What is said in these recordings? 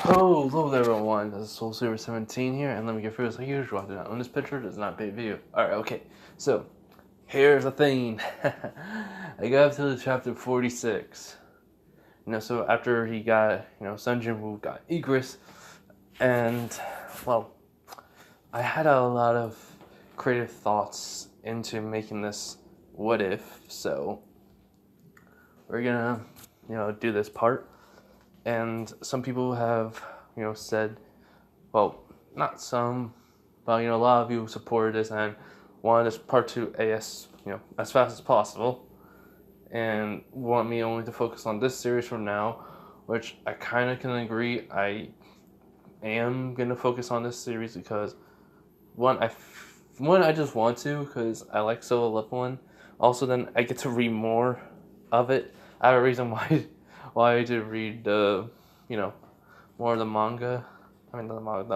Oh, hello there everyone, this is Soul Saver 17 here, and let me get through this like usual. I do not own this picture, does not pay view. Alright, okay, so, here's the thing. I got up to the chapter 46. So after he got, Sun Jinwoo got Igris, and, well, I had a lot of creative thoughts into making this what if, so we're gonna, do this part. And some people have, said, well, not some, but a lot of you supported this and wanted this part 2 as as fast as possible, and want me only to focus on this series from now, which I kind of can agree. I am gonna focus on this series because one, I just want to because I like Solo Leveling. Also, then I get to read more of it. I have a reason why I did read the more of the manga. I mean the manga, the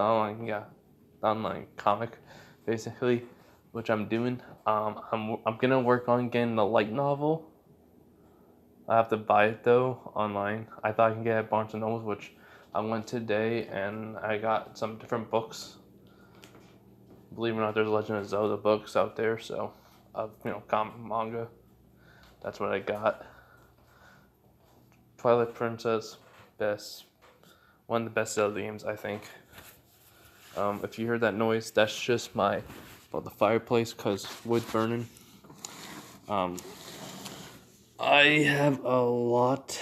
online comic, basically, which I'm doing. I'm gonna work on getting the light novel. I have to buy it though online. I thought I can get it at Barnes and Nobles, which I went today and I got some different books. Believe it or not, there's Legend of Zelda books out there, so comic manga. That's what I got. Twilight Princess, one of the best Zelda games, I think. If you heard that noise, that's just the fireplace, cause wood burning. I have a lot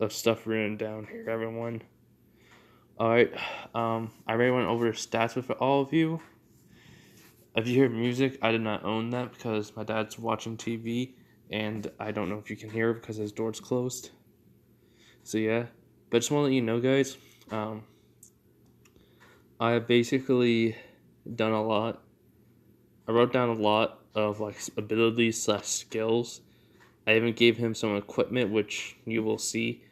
of stuff written down here, everyone. Alright, I already went over the stats with all of you. If you hear music, I did not own that because my dad's watching TV, and I don't know if you can hear it because his door's closed. So yeah, but just want to let you know, guys, I have basically done a lot. I wrote down a lot of abilities / skills. I even gave him some equipment, which you will see.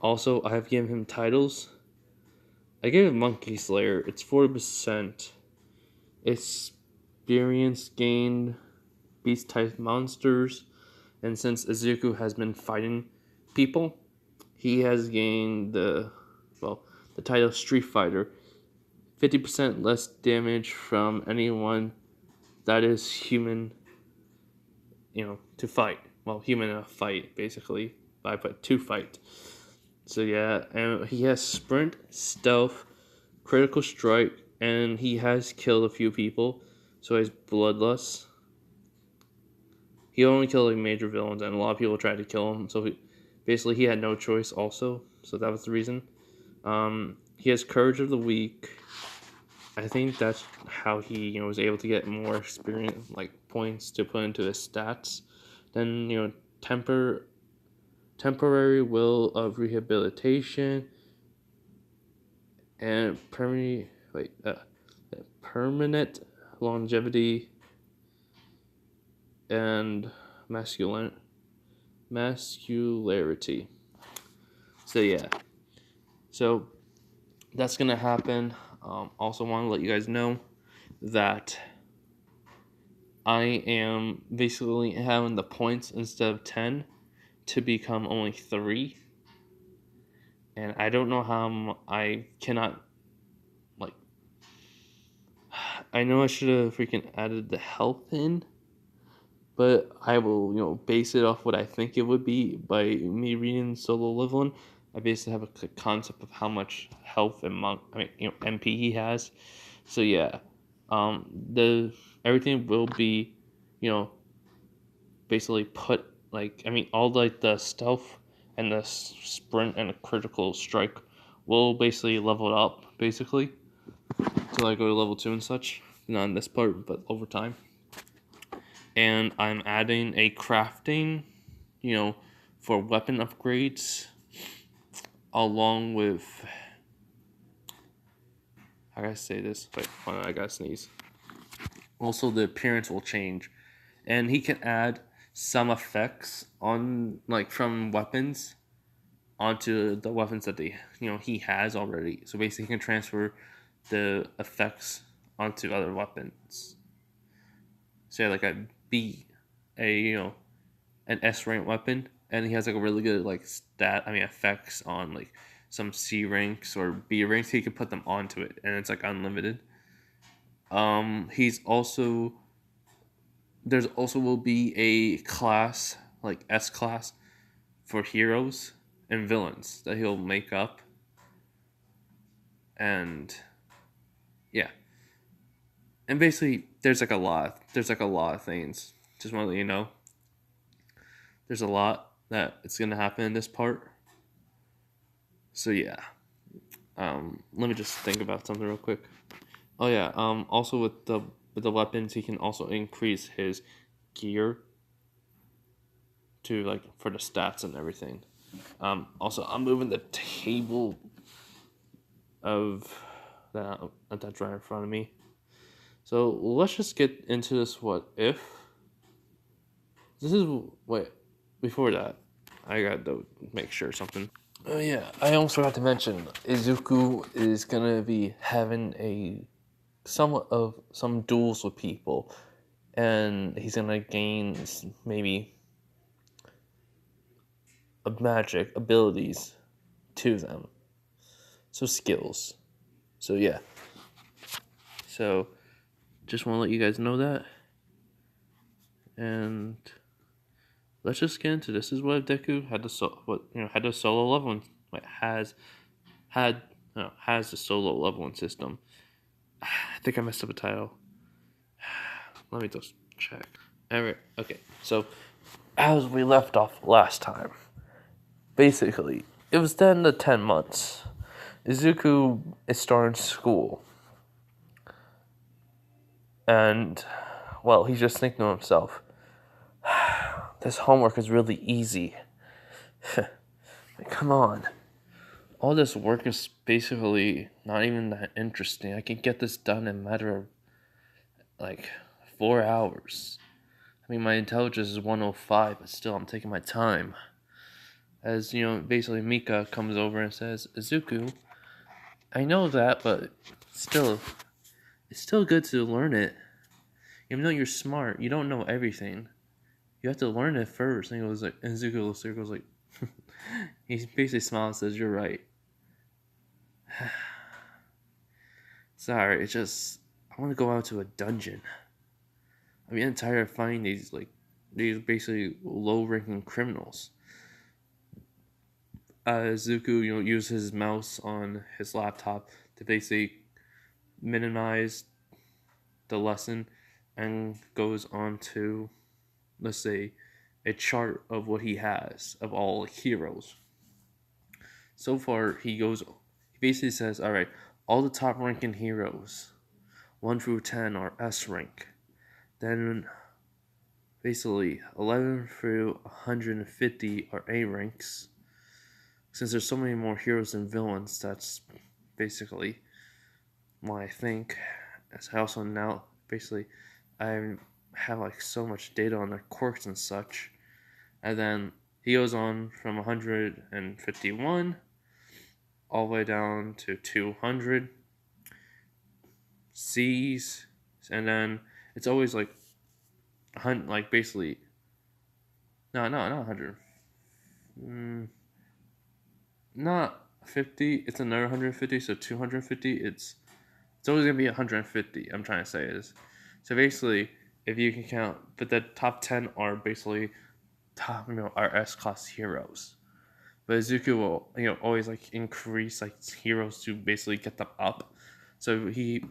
Also, I have given him titles. I gave him Monkey Slayer. It's 40%. Experience gained beast type monsters, and since Izuku has been fighting people, he has gained the title Street Fighter. 50% less damage from anyone that is human, to fight. Well, human in a fight, basically. But to fight. So yeah, and he has sprint, stealth, critical strike, and he has killed a few people. So he's bloodlust. He only killed major villains, and a lot of people tried to kill him. So he had no choice. Also, so that was the reason. He has courage of the weak. I think that's how he was able to get more experience, points to put into his stats. Then temporary will of rehabilitation and permanent longevity and masculinity. So yeah, so that's gonna happen. Also want to let you guys know that I am basically having the points instead of 10 to become only 3. And I don't know how I cannot, I know I should have freaking added the health in, but I will, base it off what I think it would be by me reading Solo Leveling. I basically have a concept of how much health and MP he has. So yeah, everything will be, basically put all the stealth and the sprint and the critical strike will basically level up basically till I go to level 2 and such. Not in this part, but over time. And I'm adding a crafting, for weapon upgrades, along with, how do I say this? Wait, hold on, I gotta sneeze. Also, the appearance will change, and he can add some effects on from weapons onto the weapons that he has already. So basically, he can transfer the effects onto other weapons. Say a an S rank weapon, and he has like a really good like effects on like some C ranks or B ranks. He can put them onto it, and it's like unlimited. He's also there's also will be a class like S class for heroes and villains that he'll make up, and yeah, and basically there's like a lot of things. Just want to let you know, there's a lot that it's gonna happen in this part. So yeah, let me just think about something real quick. Oh yeah, also with the weapons, he can also increase his gear to like for the stats and everything. Also, I'm moving the table of that's right in front of me. So let's just get into this. What if? This is wait. Before that, I got to make sure something. Oh yeah, I almost forgot to mention Izuku is gonna be having a somewhat of some duels with people, and he's gonna gain maybe magic abilities to them. So skills. So yeah. So just want to let you guys know that, and let's just get into this. This is what Deku had had the solo leveling has the solo leveling system. I think I messed up a title. Let me just check. Alright, okay. So as we left off last time, basically it was then the 10 months. Izuku is starting school. And, well, he's just thinking to himself, this homework is really easy. Come on. All this work is basically not even that interesting. I can get this done in a matter of, like, 4 hours. I mean, my intelligence is 105, but still, I'm taking my time. As, basically Mika comes over and says, Izuku, I know that, but still, it's still good to learn it. Even though you're smart, you don't know everything. You have to learn it first. And Izuku goes like, he basically smiles and says, you're right. Sorry, it's just, I want to go out to a dungeon. I'm getting tired of finding these basically low-ranking criminals. Izuku, uses his mouse on his laptop to basically minimize the lesson and goes on to, let's say, a chart of what he has of all heroes. So far, he basically says, all right, all the top ranking heroes, 1 through 10 are S rank. Then, basically, 11 through 150 are A ranks. Since there's so many more heroes and villains, that's basically what I think. As I also now, basically, I have like so much data on their quirks and such. And then he goes on from 151 all the way down to 200 C's, and then it's always like basically not 100, not 50. It's another 150, so 250. It's always gonna be 150. I'm trying to say is so basically if you can count, but the top 10 are basically top are S class heroes. But Izuku will, always like increase like heroes to basically get them up. So he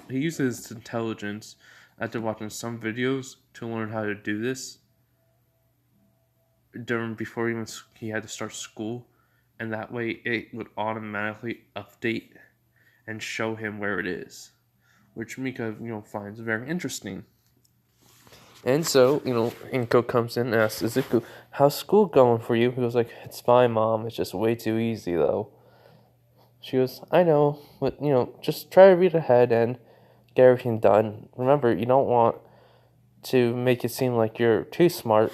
uses his intelligence after watching some videos to learn how to do this before even he had to start school, and that way it would automatically update and show him where it is, which Mika finds very interesting. And so, Inko comes in and asks Izuku, how's school going for you? He goes like, it's fine, Mom. It's just way too easy, though. She goes, I know, but, just try to read ahead and get everything done. Remember, you don't want to make it seem like you're too smart.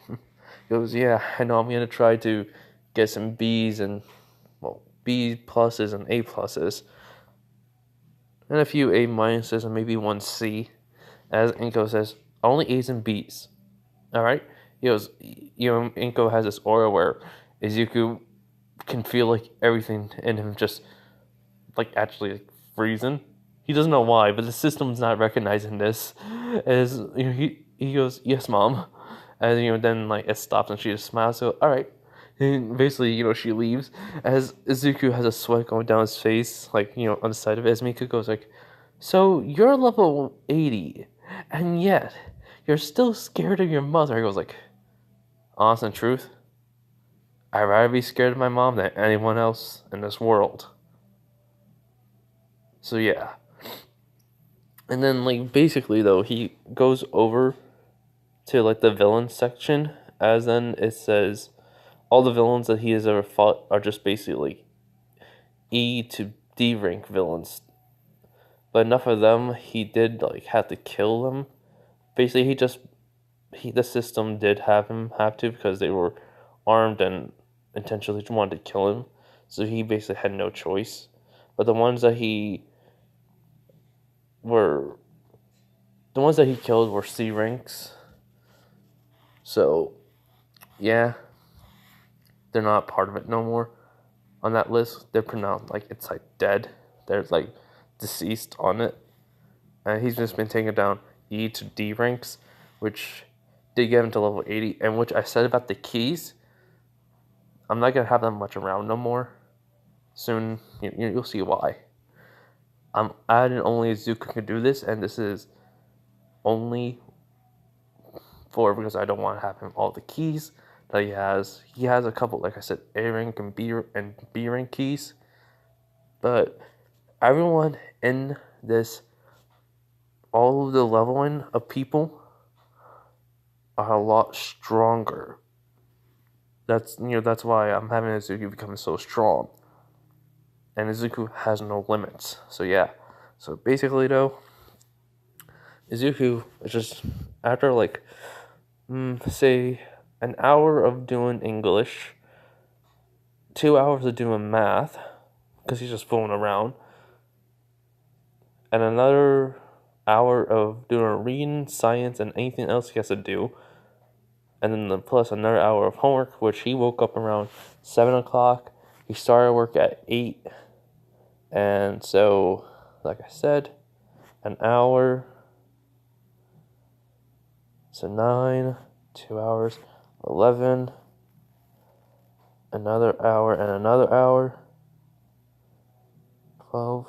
He goes, yeah, I know. I'm going to try to get some B's and, B pluses and A pluses. And a few A minuses and maybe one C. As Inko says, only A's and B's. Alright? he goes, Inko has this aura where Izuku can feel like everything in him just like actually like, freezing. He doesn't know why, but the system's not recognizing this. As he goes, yes, mom, and then like it stops and she just smiles. So all right, and basically she leaves as Izuku has a sweat going down his face, like on the side of it. As Mika goes like, so you're level 80, and yet you're still scared of your mother. He goes like, honest and truth, I'd rather be scared of my mom than anyone else in this world. So yeah. And then like basically though, he goes over to like the villain section, as then it says all the villains that he has ever fought are just basically E to D rank villains. But enough of them, he did like have to kill them. Basically the system did have to because they were armed and intentionally wanted to kill him. So he basically had no choice. But the ones that he killed were C ranks. So yeah, they're not part of it no more. On that list, they're pronounced like it's like dead. They're like deceased on it. And he's just been taken down E to D ranks, which did get him to level 80, and which I said about the keys, I'm not gonna have them much around no more. Soon, you'll see why. I'm adding only Izuku can do this, and this is only because I don't want to have him all the keys that he has. He has a couple, like I said, A rank and B rank keys, but everyone in this, all of the leveling of people are a lot stronger. That's why I'm having Izuku become so strong. And Izuku has no limits. So yeah. So basically though, Izuku is just after like say an hour of doing English, 2 hours of doing math, because he's just fooling around, and another hour of doing reading, science, and anything else he has to do, and then plus another hour of homework, which he woke up around 7 o'clock. He started work at 8, and so, like I said, an hour, so 9, 2 hours, 11, another hour, and another hour, 12,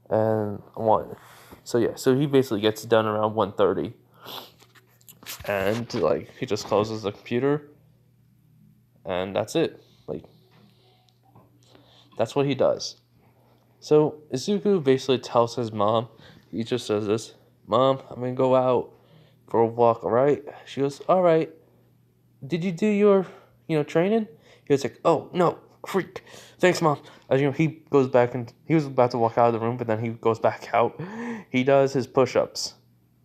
and 1. So yeah, so he basically gets done around 1:30. And like he just closes the computer and that's it. Like that's what he does. So Izuku basically tells his mom, he just says this, "Mom, I'm gonna go out for a walk, alright?" She goes, "Alright. Did you do your, training?" He was like, "Oh no, freak. Thanks, Mom." As he goes back and he was about to walk out of the room, but then he goes back out. He does his push-ups.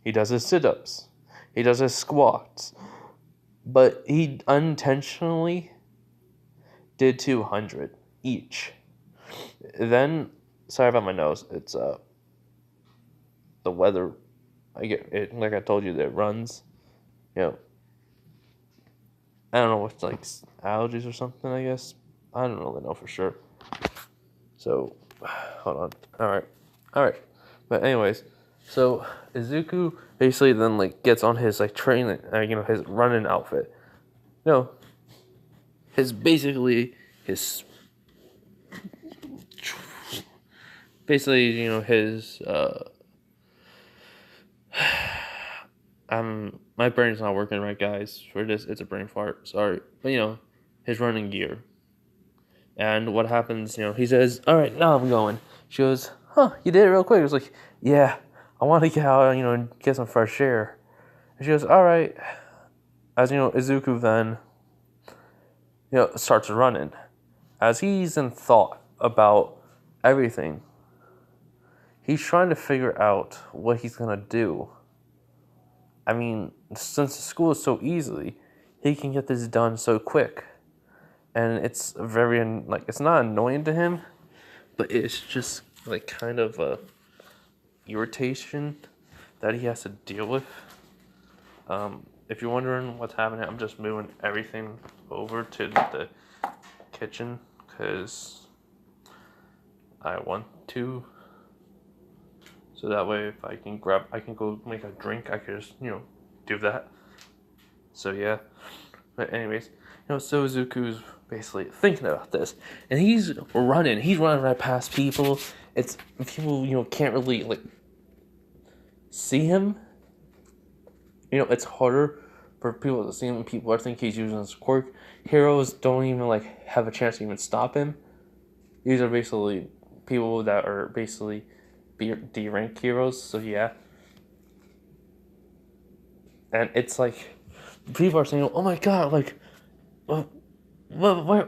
He does his sit-ups. He does his squats. But he unintentionally did 200 each. Then, sorry about my nose. It's the weather. I get it. Like I told you, that it runs. I don't know what's like allergies or something. I guess I don't really know for sure. So, hold on. All right. But anyways, so Izuku basically then like gets on his like training, his running outfit. His basically his my brain's not working right, guys. For this, it's a brain fart. Sorry, but his running gear. And what happens? He says, "All right, now I'm going." She goes, "Huh? You did it real quick." It was like, "Yeah, I want to get out, and get some fresh air." And she goes, "All right." As Izuku then, starts running. As he's in thought about everything, he's trying to figure out what he's gonna do. I mean, since school is so easy, he can get this done so quick. And it's very, it's not annoying to him, but it's just, kind of a irritation that he has to deal with. if you're wondering what's happening, I'm just moving everything over to the kitchen because I want to. So that way, if I can go make a drink, I can just, do that. So yeah. But anyways, so Zuko's basically thinking about this, and he's running right past people. It's people, can't really like see him. It's harder for people to see him. People are thinking he's using his quirk. Heroes don't even like have a chance to even stop him. These are basically people that are basically D rank heroes. So yeah, and it's like people are saying, "Oh my god, like, what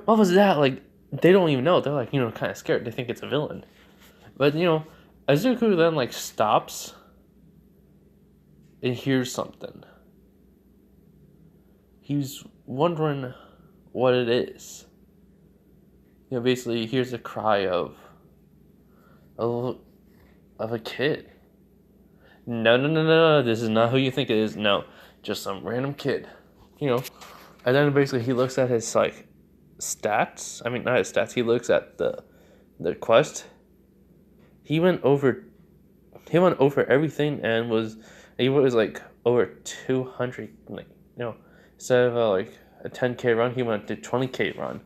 was that?" Like they don't even know. They're like kind of scared. They think it's a villain, but Azuku then like stops and hears something. He's wondering what it is. Basically he hears a cry of a kid. No, this is not who you think it is. No, just some random kid. And then basically he looks at his like stats. I mean, not his stats. He looks at the quest. He went over everything and he was like over 200. Like instead of like a 10K run, he went to 20K run.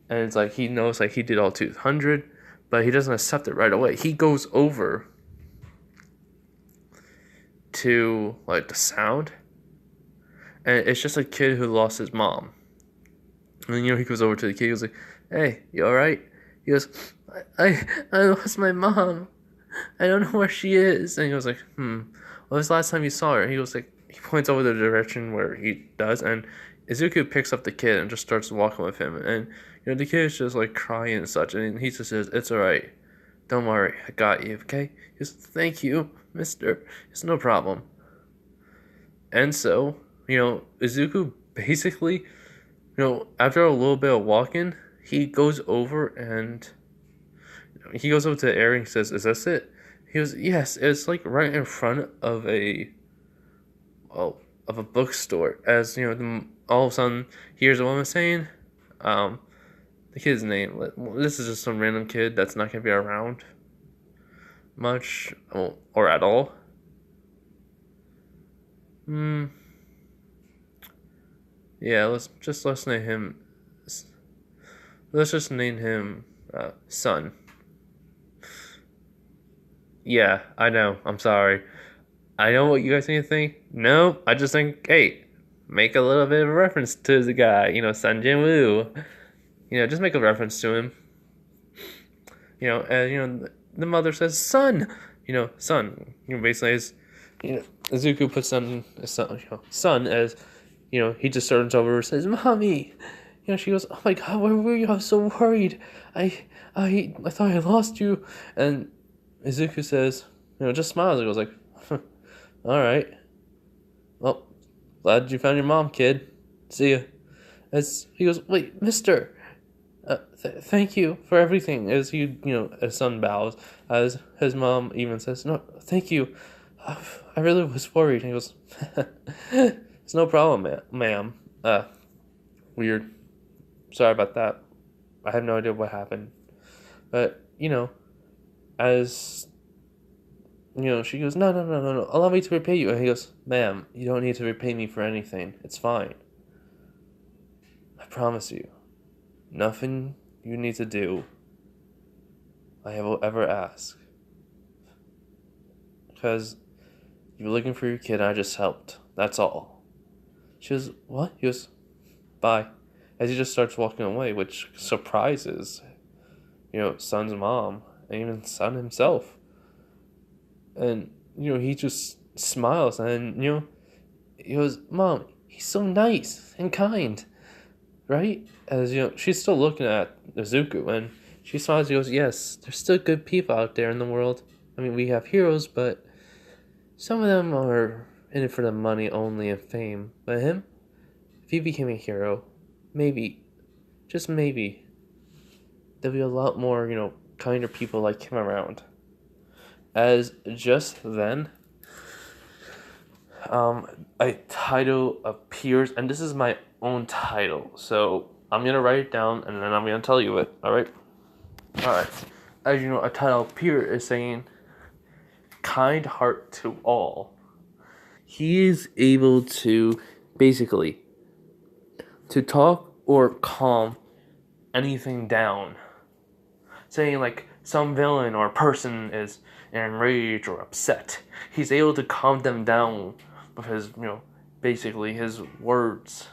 And it's like he knows like he did all 200, but he doesn't accept it right away. He goes over to like the sound, and it's just a kid who lost his mom. And then he goes over to the kid. He goes like, "Hey, you all right?" He goes, "I lost my mom. I don't know where she is." And he goes like, What was the last time you saw her? He goes like, he points over the direction where he does, and Izuku picks up the kid and just starts walking with him. And the kid is just like crying and such, and he just says, "It's all right. Don't worry, I got you, okay?" He goes, "Thank you, mister. It's no problem." And so, Izuku basically, after a little bit of walking, he goes over and he goes over to the area and he says, "Is this it?" He goes, "Yes, it's like right in front of a bookstore." As all of a sudden he hears a woman saying, the kid's name. This is just some random kid that's not gonna be around much or at all. Yeah, let's name him. Let's just name him Sun. Yeah, I know. I'm sorry. I know what you guys need to think. No, I just think, hey, make a little bit of a reference to the guy. Sun Jin Woo. Just make a reference to him. And the mother says, "Son." Son. Basically is, Izuku puts son as, he just turns over and says, "Mommy." She goes, "Oh my god, where were you? I was so worried. I thought I lost you." And Izuku says, just smiles and goes like, "All right. Well, glad you found your mom, kid. See ya." As he goes, "Wait, mister. Thank you for everything." As as Son bows, as his mom even says, "No, thank you. I really was worried." And he goes, "It's no problem, ma'am. Weird. Sorry about that. I have no idea what happened." But as she goes, "No. Allow me to repay you." And he goes, "Ma'am, you don't need to repay me for anything. It's fine. I promise you. Nothing you need to do I will ever ask. Because you were looking for your kid and I just helped. That's all." She goes, "What?" He goes, "Bye." As he just starts walking away, which surprises, Son's mom and even Son himself. And, he just smiles and, he goes, "Mom, he's so nice and kind." Right? As, she's still looking at Izuku and she smiles and goes, "Yes, there's still good people out there in the world. I mean, we have heroes, but some of them are in it for the money only and fame. But him, if he became a hero, maybe, just maybe, there'll be a lot more, kinder people like him around." As just then, a title appears, and this is my own title, so I'm gonna write it down and then I'm gonna tell you it. All right. As you know, a title appears is saying kind heart to all. He is able to basically to talk or calm anything down. Saying like some villain or person is enraged or upset, he's able to calm them down with his, basically his words.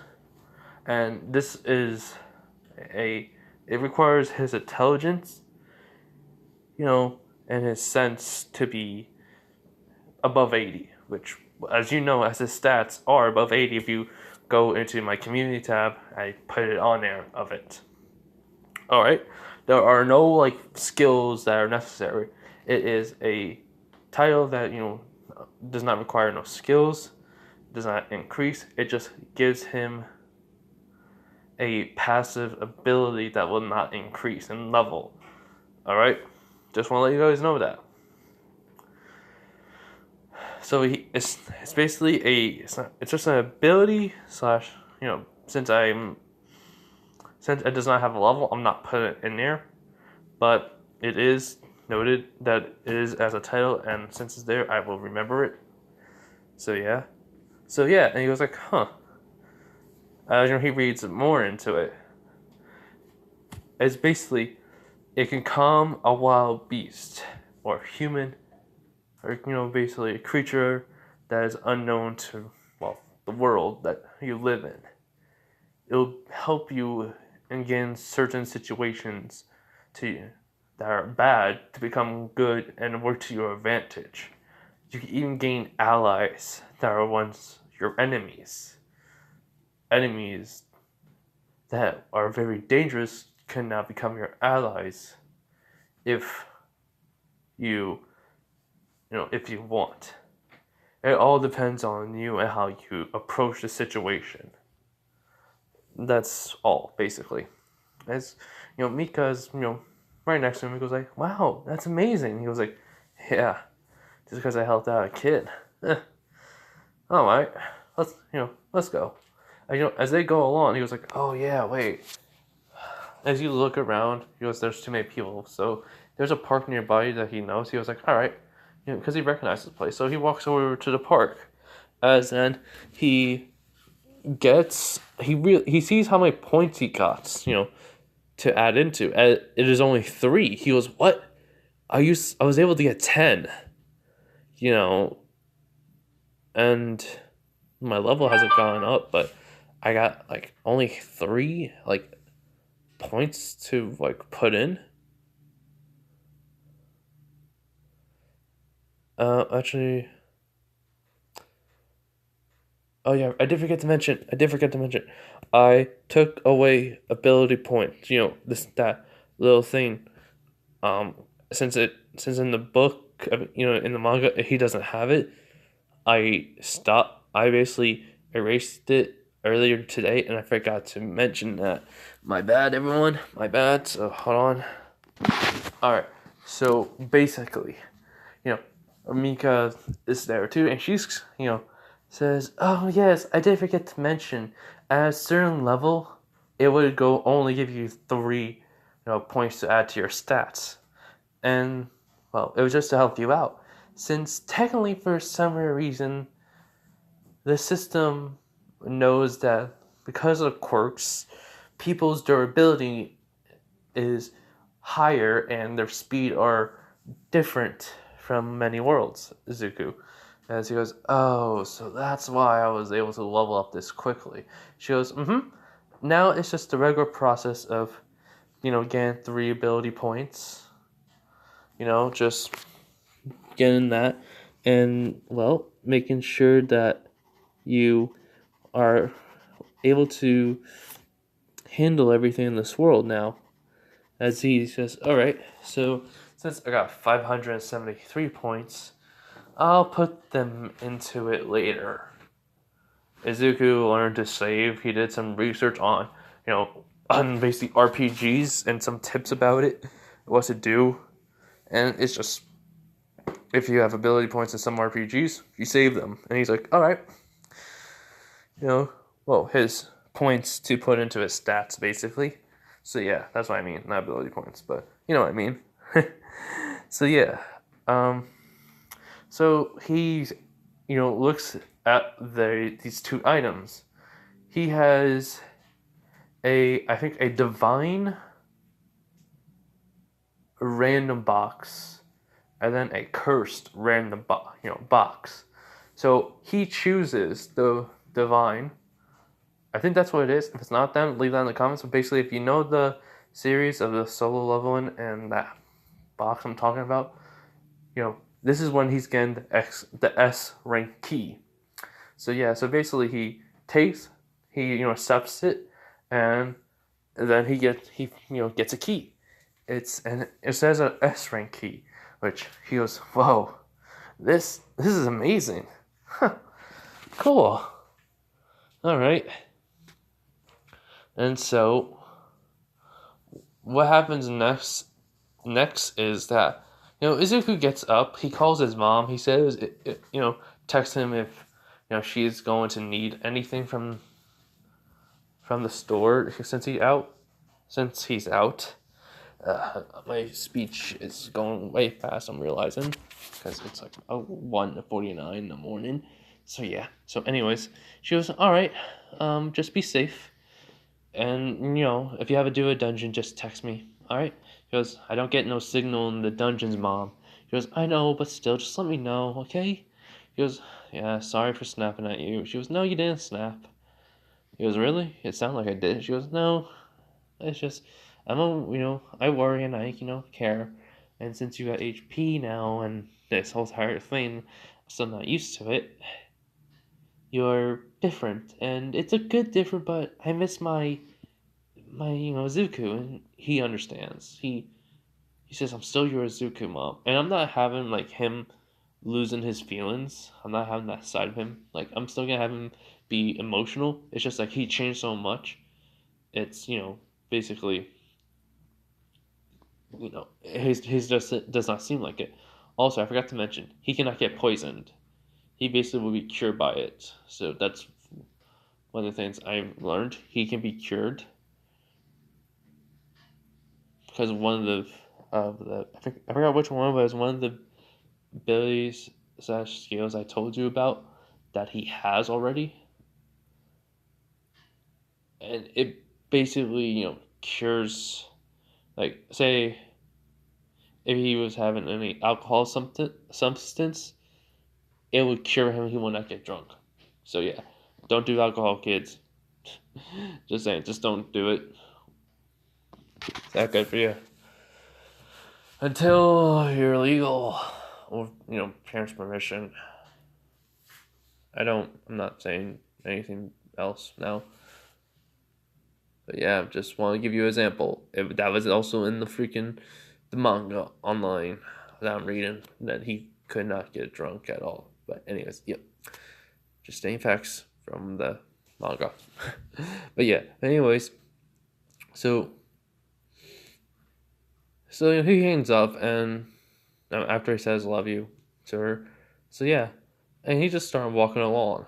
And this is it requires his intelligence, and his sense to be above 80, which, as you know, as his stats are above 80. If you go into my community tab, I put it on there of it. All right, there are no like skills that are necessary. It is a title that does not require no skills, does not increase. It just gives him a passive ability that will not increase in level. All right, just want to let you guys know that. So it's basically it's just an ability slash, since it does not have a level, I'm not putting it in there, but it is noted that it is as a title, and since it's there, I will remember it. So yeah, and he goes like, huh. He reads more into it. It's basically, it can calm a wild beast or human, or basically a creature that is unknown to the world that you live in. It'll help you in certain situations that are bad to become good and work to your advantage. You can even gain allies that are once your enemies. Enemies that are very dangerous can now become your allies if you want. It all depends on you and how you approach the situation. That's all, basically. As Mika's right next to him. He goes like, "Wow, that's amazing." He goes like, "Yeah, just because I helped out a kid." All right, let's go. And, as they go along, he was like, "Oh yeah, wait." As you look around, he goes, "There's too many people." So there's a park nearby that he knows. He was like, "All right," because he recognizes the place. So he walks over to the park, as then he he sees how many points he got, to add into. It is only 3. He goes, "What? I was able to get 10." And my level hasn't gone up, but I got like only 3 like points to like put in. Actually, oh yeah, I did forget to mention. I took away ability points. That little thing. Um, since in the book, in the manga, he doesn't have it. I basically erased it earlier today, and I forgot to mention that. My bad, everyone. My bad. So hold on. All right. So basically, Mika is there too, and she's says, "Oh yes, I did forget to mention. At a certain level, it would only give you 3, points to add to your stats, and it was just to help you out. Since technically, for some reason, the system knows that because of quirks, people's durability is higher and their speed are different from many worlds, Zuko." As he goes, "Oh, so that's why I was able to level up this quickly." She goes, "Mm-hmm. Now it's just the regular process of, getting 3 ability points. Just getting that, and making sure that you are able to handle everything in this world now." As he says, "All right, so since I got 573 points, I'll put them into it later." Izuku learned to save. He did some research on, on basically RPGs and some tips about it, what to do, and it's just if you have ability points in some RPGs, you save them. And he's like, all right, well, his points to put into his stats, basically. So yeah, that's what I mean, not ability points, but you know what I mean. So yeah, so he, looks at these two items. He has I think a divine random box, and then a cursed random box. So he chooses the divine. I think that's what it is. If it's not, then leave that in the comments. But basically, if you know the series of the solo leveling and that box I'm talking about, this is when he's getting the S rank key. So yeah, so basically he accepts it, and then he gets a key. It says an S rank key, which he goes, whoa, this is amazing. Huh, cool. All right. And so what happens next is that Izuku gets up, he calls his mom, he says texts him if she's going to need anything from the store since he's out. My speech is going way fast, I'm realizing, because it's like 1:49 in the morning. So yeah. So anyways, she goes, all right, just be safe. And, if you have to do a dungeon, just text me. All right? He goes, I don't get no signal in the dungeons, Mom. He goes, I know, but still, just let me know, okay? He goes, yeah, sorry for snapping at you. She goes, no, you didn't snap. He goes, really? It sounded like I did. She goes, no, it's just, I worry and I, care. And since you got HP now and this whole entire thing, I'm still not used to it. You're different, and it's a good different, but I miss my Zuko, and he understands. He says, I'm still your Zuko, Mom. And I'm not having like him losing his feelings. I'm not having that side of him. Like, I'm still gonna have him be emotional. It's just like he changed so much. It's, basically, his just does not seem like it. Also, I forgot to mention, he cannot get poisoned. He basically will be cured by it. So that's one of the things I've learned. He can be cured because one of the I forgot which one, but it was one of the abilities / skills I told you about that he has already, and it basically cures, like, say if he was having any alcohol substance, it would cure him. He will not get drunk. So yeah, don't do alcohol, kids. Just saying, just don't do it. Is that good for you? Until you're legal, or parents' permission. I'm not saying anything else now. But yeah, just want to give you an example. That was also in the manga online that I'm reading, that he could not get drunk at all. But anyways, yep. Just stating facts from the manga. But yeah, anyways. So he hangs up, and after he says love you to her. So yeah, and he just started walking along.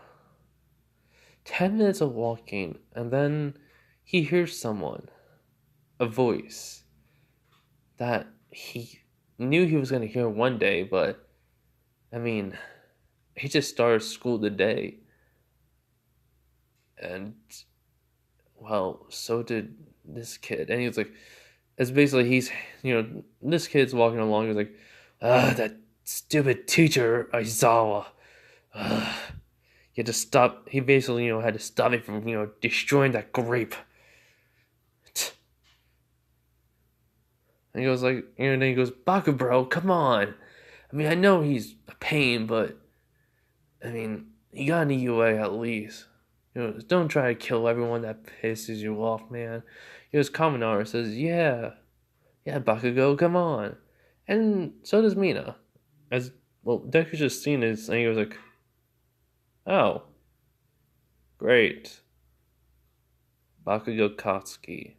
10 minutes of walking, and then he hears someone, a voice that he knew he was going to hear one day, but I mean, he just started school today. And, well, so did this kid. And he was like, it's basically, this kid's walking along, he's like, that stupid teacher, Aizawa. He had to stop, he basically, had to stop me from, destroying that grape. And he goes like, and then he goes, Baku bro, come on. I mean, I know he's a pain, but I mean, you got an EUA at least. Don't try to kill everyone that pisses you off, man. Kaminara says, yeah, Bakugo, come on. And so does Mina. Deku's just seen this, and he was like, oh, great. Bakugo Katsuki.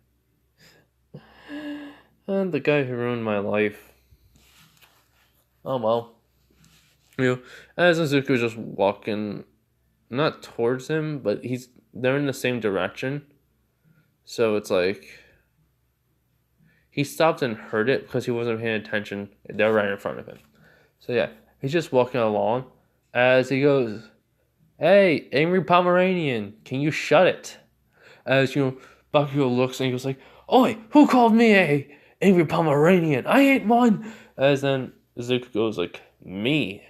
And the guy who ruined my life. Oh well. You know, as Izuku's just walking, not towards him, but they're in the same direction. So it's like he stopped and heard it because he wasn't paying attention. They're right in front of him. So yeah, he's just walking along as he goes, "Hey, angry Pomeranian, can you shut it?" As Bakugo looks and he goes like, "Oi, who called me a angry Pomeranian? I ain't one." As then Zuko goes like, "Me?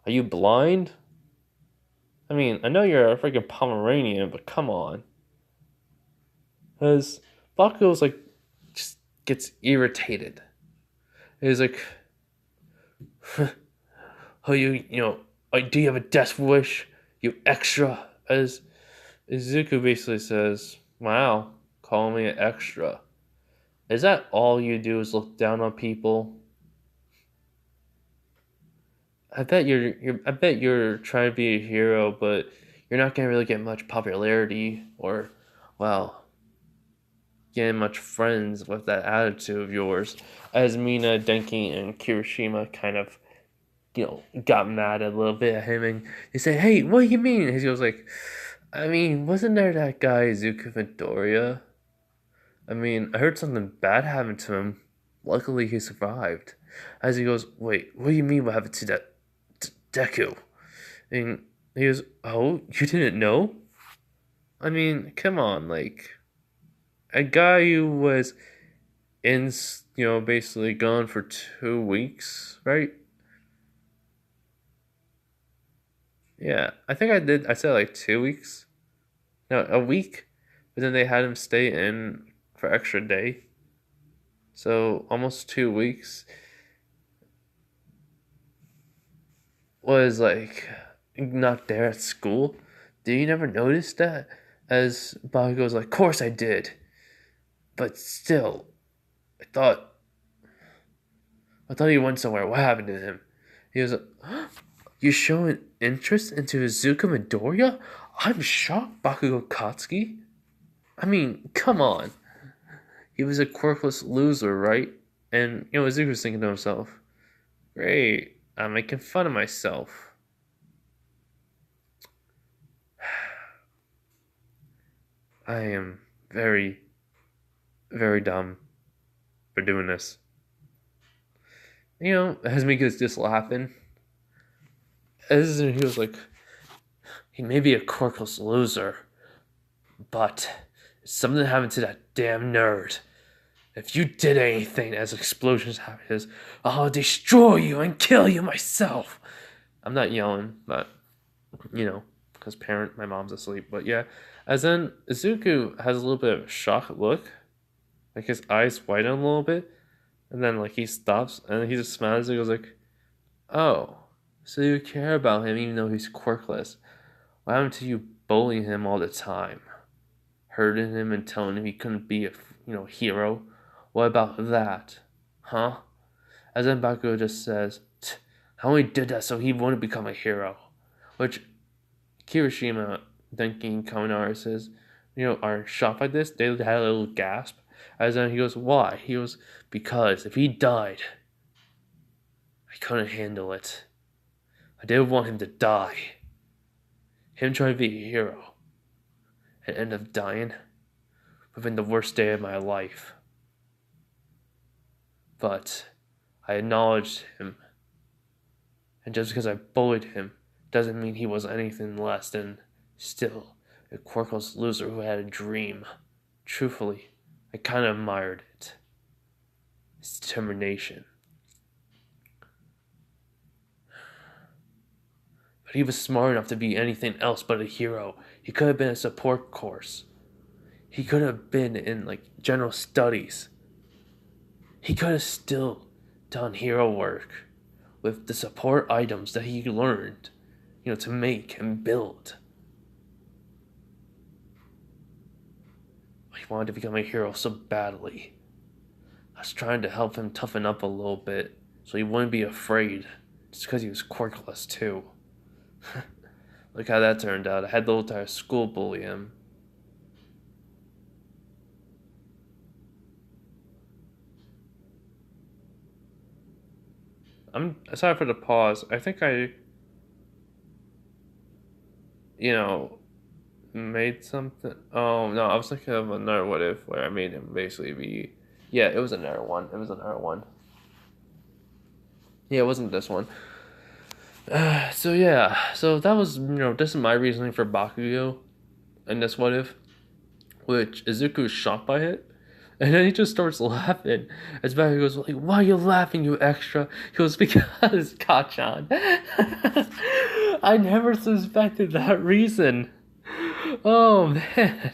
Are you blind? I mean, I know you're a freaking Pomeranian, but come on." As Bakugo's like, just gets irritated. He's like, "Oh, do you have a death wish? You extra?" As Izuku basically says, "Wow, call me an extra. Is that all you do is look down on people? I bet you're trying to be a hero, but you're not gonna really get much popularity or, well, getting much friends with that attitude of yours." As Mina, Denki, and Kirishima kind of, got mad a little bit at him, and they say, "Hey, what do you mean?" And he goes like, "I mean, wasn't there that guy Zuko Midoriya? I mean, I heard something bad happened to him. Luckily, he survived." As he goes, "Wait, what do you mean what happened to that deku?" And he goes, "Oh, you didn't know? I mean, come on, like, a guy who was in, basically gone for 2 weeks, right?" Yeah, I think I said like 2 weeks. No, a week. But then they had him stay in for extra day. So almost 2 weeks was like not there at school. Did you never notice that? As Bobby goes like, "Of course I did. But still, I thought I thought he went somewhere. What happened to him?" He was like, "Huh? You showing interest into Izuka Midoriya? I'm shocked, Bakugo Katsuki. I mean, come on. He was a quirkless loser, right?" And Izuku's thinking to himself, "Great, I'm making fun of myself. I am very, very dumb for doing this." As Mika's just laughing, as he was like, "He may be a quirkless loser, but something happened to that damn nerd. If you did anything as explosions happen, I'll destroy you and kill you myself." I'm not yelling, but because my mom's asleep. But yeah, as then Izuku has a little bit of a shocked look, like his eyes widen a little bit, and then like he stops and he just smiles and goes like, "Oh, so you care about him even though he's quirkless? What happened to you bullying him all the time, hurting him and telling him he couldn't be a hero? What about that, huh?" As then Bakugo just says, "I only did that so he wouldn't become a hero," which Kirishima, thinking Kaminari says, are shocked by this. They had a little gasp. As then he goes, "Why?" He goes, "Because if he died, I couldn't handle it. I didn't want him to die. Him trying to be a hero and end up dying within the worst day of my life. But I acknowledged him, and just because I bullied him doesn't mean he was anything less than still a quirkless loser who had a dream. Truthfully, I kind of admired it. His determination. But he was smart enough to be anything else but a hero. He could have been a support course. He could have been in like general studies. He could have still done hero work with the support items that he learned, to make and build. He wanted to become a hero so badly. I was trying to help him toughen up a little bit so he wouldn't be afraid, just because he was quirkless too. Look how that turned out. I had the whole entire school bully him. I'm sorry for the pause. I think I, made something. Oh no, I was thinking of another what if where I made him basically be. Yeah, it was another one. It was another one. Yeah, it wasn't this one. So yeah, so that was this is my reasoning for Bakugo and this what if, which Izuku is shocked by it. And then he just starts laughing. As Bakugo goes, like, why are you laughing, you extra? He goes, because Kachan. I never suspected that reason. Oh man.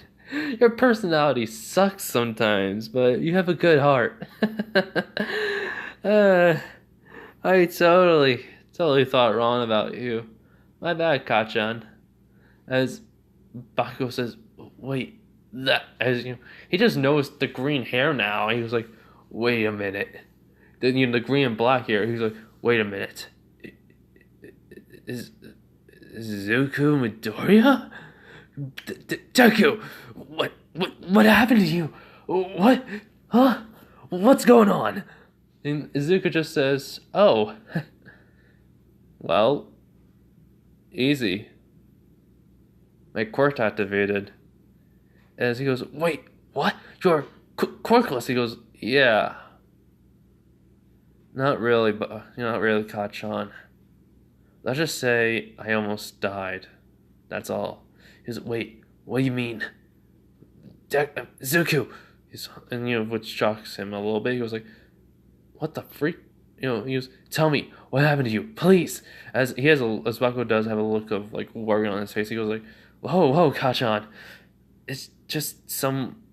Your personality sucks sometimes, but you have a good heart. uh, I totally thought wrong about you. My bad, Kachan. As Bakugo says, wait, that as he just noticed the green hair now. He was like, wait a minute. Then the green and black hair. He was like, wait a minute. Is Zuko Midoriya? Deku, what happened to you? What? Huh? What's going on? And Izuka just says, oh, well, easy. My quirk activated. As he goes, wait, what? You're quirkless. He goes, yeah. Not really, but not really caught on. Let's just say I almost died. That's all. He goes, wait, what do you mean? Zuko! And which shocks him a little bit. He was like, what the freak? He goes, tell me, what happened to you? Please! As Bakugo does have a look of, like, worry on his face. He goes like, whoa, Kachan. It's just some,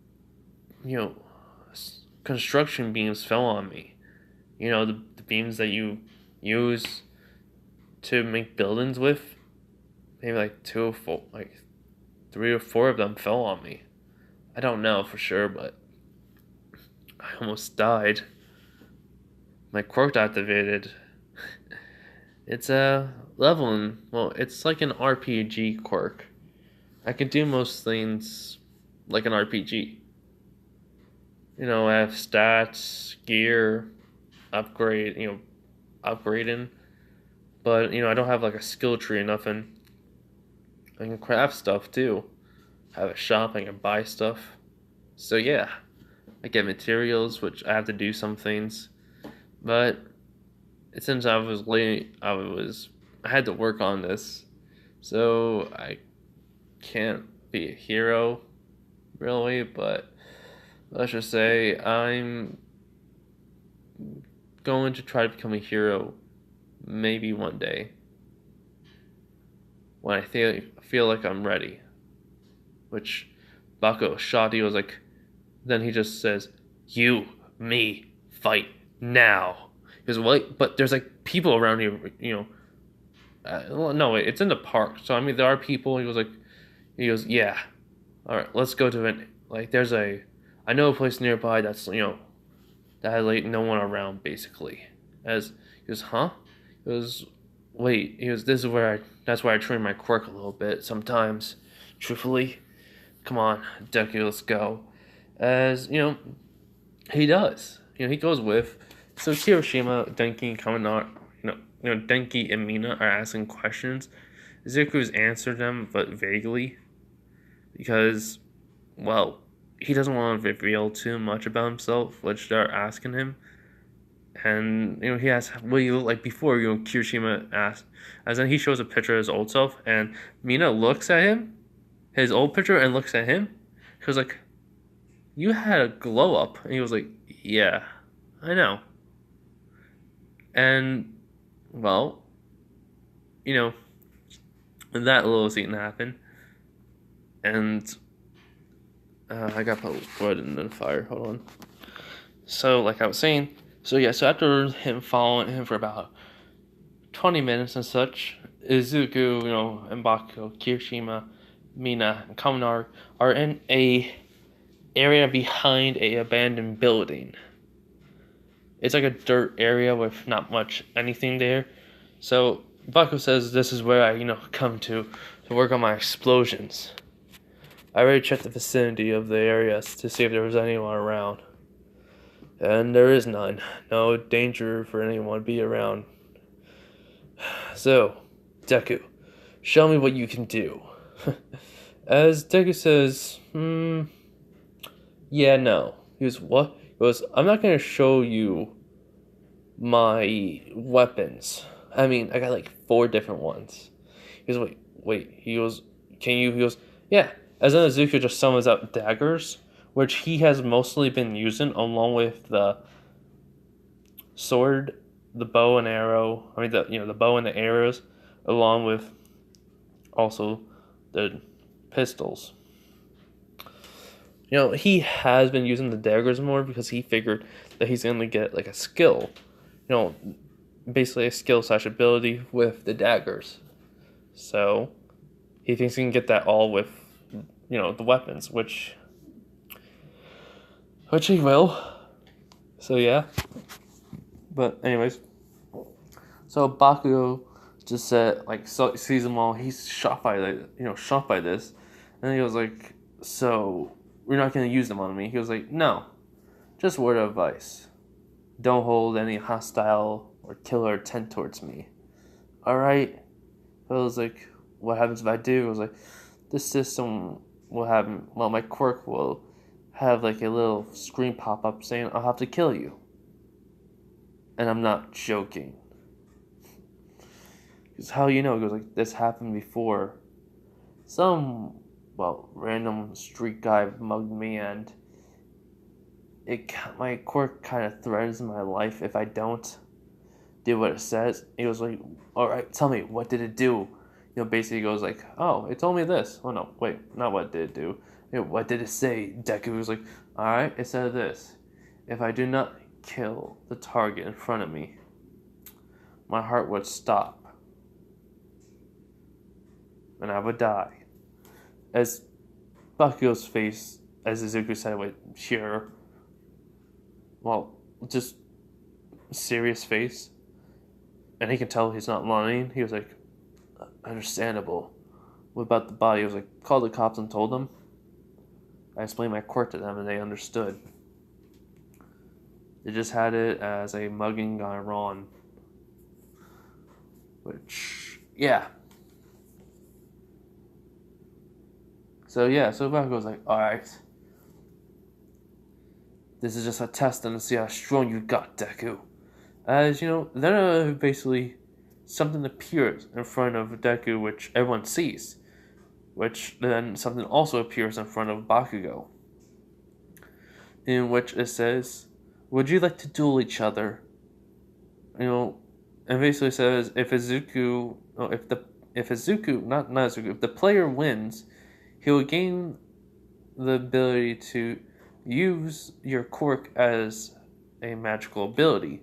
construction beams fell on me. The beams that you use to make buildings with. Maybe like 3 or 4 of them fell on me. I don't know for sure, but I almost died. My quirk activated. It's a leveling. Well, it's like an RPG quirk. I can do most things like an RPG. I have stats, gear, upgrading. But, I don't have like a skill tree or nothing. I can craft stuff too. Have a shop, I can buy stuff. So yeah, I get materials, which I have to do some things. But since I was late, I had to work on this. So I can't be a hero, really, but let's just say I'm going to try to become a hero maybe one day when I feel like I'm ready. Which Bakugo shot, he was like, then he just says, you, me, fight now. He goes, what? But there's like people around here, well, no, wait, it's in the park. So, there are people. He goes, yeah. All right, let's go to it. Like, I know a place nearby that's, that has like no one around, basically. As he goes, huh? He goes, wait. He goes, that's where I train my quirk a little bit sometimes, truthfully. Come on, Deku, let's go. As, he does. He goes with. So Kirishima, Denki, and Kamenar, Denki and Mina are asking questions. Zuko's answered them, but vaguely. Because, well, he doesn't want to reveal too much about himself, which they're asking him. And, he asks, what do you look like before? Kirishima asks. As then he shows a picture of his old self, and Mina looks at him, his old picture, and looks at him. He was like, you had a glow up. And he was like, yeah, I know. And, well, that little scene happened. And I got put wood in the fire. Hold on. So, like I was saying, so after him following him for about 20 minutes and such, Izuku, and Bakugo, Kirishima, Mina, and Kamenar are in a area behind a abandoned building. It's like a dirt area with not much anything there. So Bakugo says this is where I, come to work on my explosions. I already checked the vicinity of the areas to see if there was anyone around. And there is none. No danger for anyone to be around So, Deku, show me what you can do. As Deku says, yeah, no. He goes, what? He goes, I'm not gonna show you my weapons. I mean, I got like 4 different ones. He goes, wait. He goes, can you? He goes, yeah. As then Izuku just summons out daggers, which he has mostly been using along with the sword, the bow and arrow. I mean, the bow and the arrows, along with also the pistols. He has been using the daggers more because he figured that he's going to get like a skill, basically a skill / ability with the daggers. So he thinks he can get that all with, the weapons, which he will. So yeah. But anyways, so Bakugo just said sees them all. He's shocked by this, and he was like, "So we're not gonna use them on me?" He was like, "No, just word of advice: don't hold any hostile or killer intent towards me. All right." I was like, "What happens if I do?" I was like, "This system will have my quirk will have like a little screen pop up saying I'll have to kill you." And I'm not joking. Because how you know? It goes like, this happened before. Some, random street guy mugged me, and my quirk kind of threatens my life if I don't do what it says. He was like, all right, tell me, what did it do? Basically goes like, oh, it told me this. Oh no, wait, not what did it do. What did it say? Deku was like, all right, it said this. If I do not kill the target in front of me, my heart would stop and I would die. As Bakugo's face, as Izuku said, went sheer, just serious face, and he can tell he's not lying. He was like, understandable. What about the body? He was like, called the cops and told them. I explained my quirk to them and they understood. They just had it as a mugging gone wrong. Which, yeah. So Bakugo's like, alright. This is just a test and to see how strong you got, Deku. As then basically something appears in front of Deku, which everyone sees. Which then something also appears in front of Bakugo. In which it says, would you like to duel each other? And basically says if Izuku, if the player wins, he will gain the ability to use your quirk as a magical ability.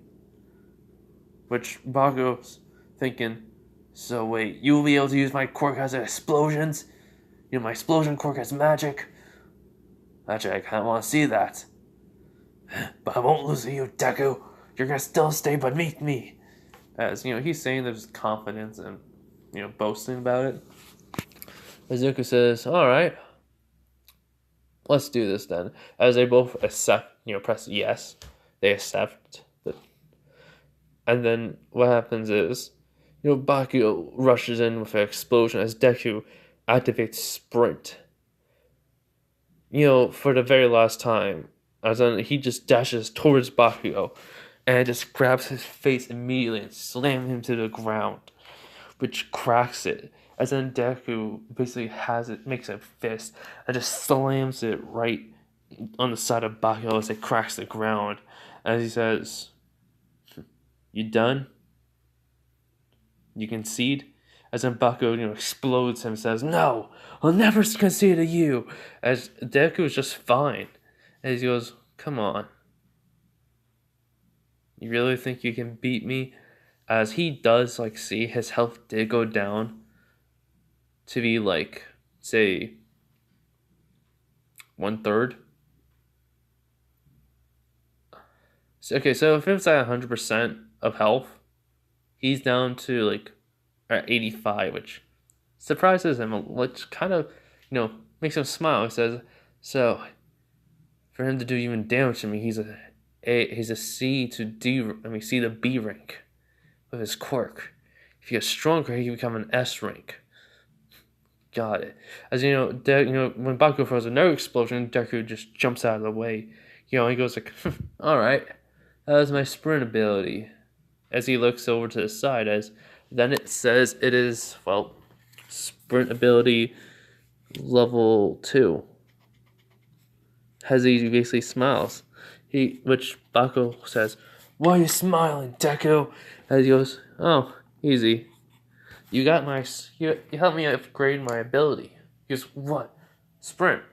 Which Bakugo's thinking, so wait, you will be able to use my quirk as explosions? My explosion quirk has magic? Actually, I kind of want to see that. But I won't lose to you, Deku. You're gonna still stay beneath me. As he's saying there's confidence and boasting about it. Izuku says, "All right, let's do this then." As they both accept, press yes, they accept it. And then what happens is, Bakugo rushes in with an explosion as Deku activates sprint. For the very last time. As then he just dashes towards Bakugo and just grabs his face immediately and slams him to the ground, which cracks it. As then Deku basically makes a fist and just slams it right on the side of Bakugo as it cracks the ground. As he says, "You done? You concede?" As then Bakugo, explodes him and says, "No, I'll never concede to you." As Deku is just fine. As he goes, "Come on. You really think you can beat me?" As he does, see his health did go down to be, say, 1/3. So if it's at 100% of health, he's down to, at 85, which surprises him, which kind of, makes him smile. He says, so, for him to do even damage to me, he's a C to D, C to B rank with his quirk. if he gets stronger, he can become an S rank. Got it. As you know, when Bakugo throws another explosion, Deku just jumps out of the way. He goes like, "All right, that was my sprint ability." As he looks over to the side, as then it says it is sprint ability level 2. As he basically smiles, which Bakugo says, "Why are you smiling, Deku?" As he goes, "Oh, easy. You helped me upgrade my ability." He goes, "What? Sprint?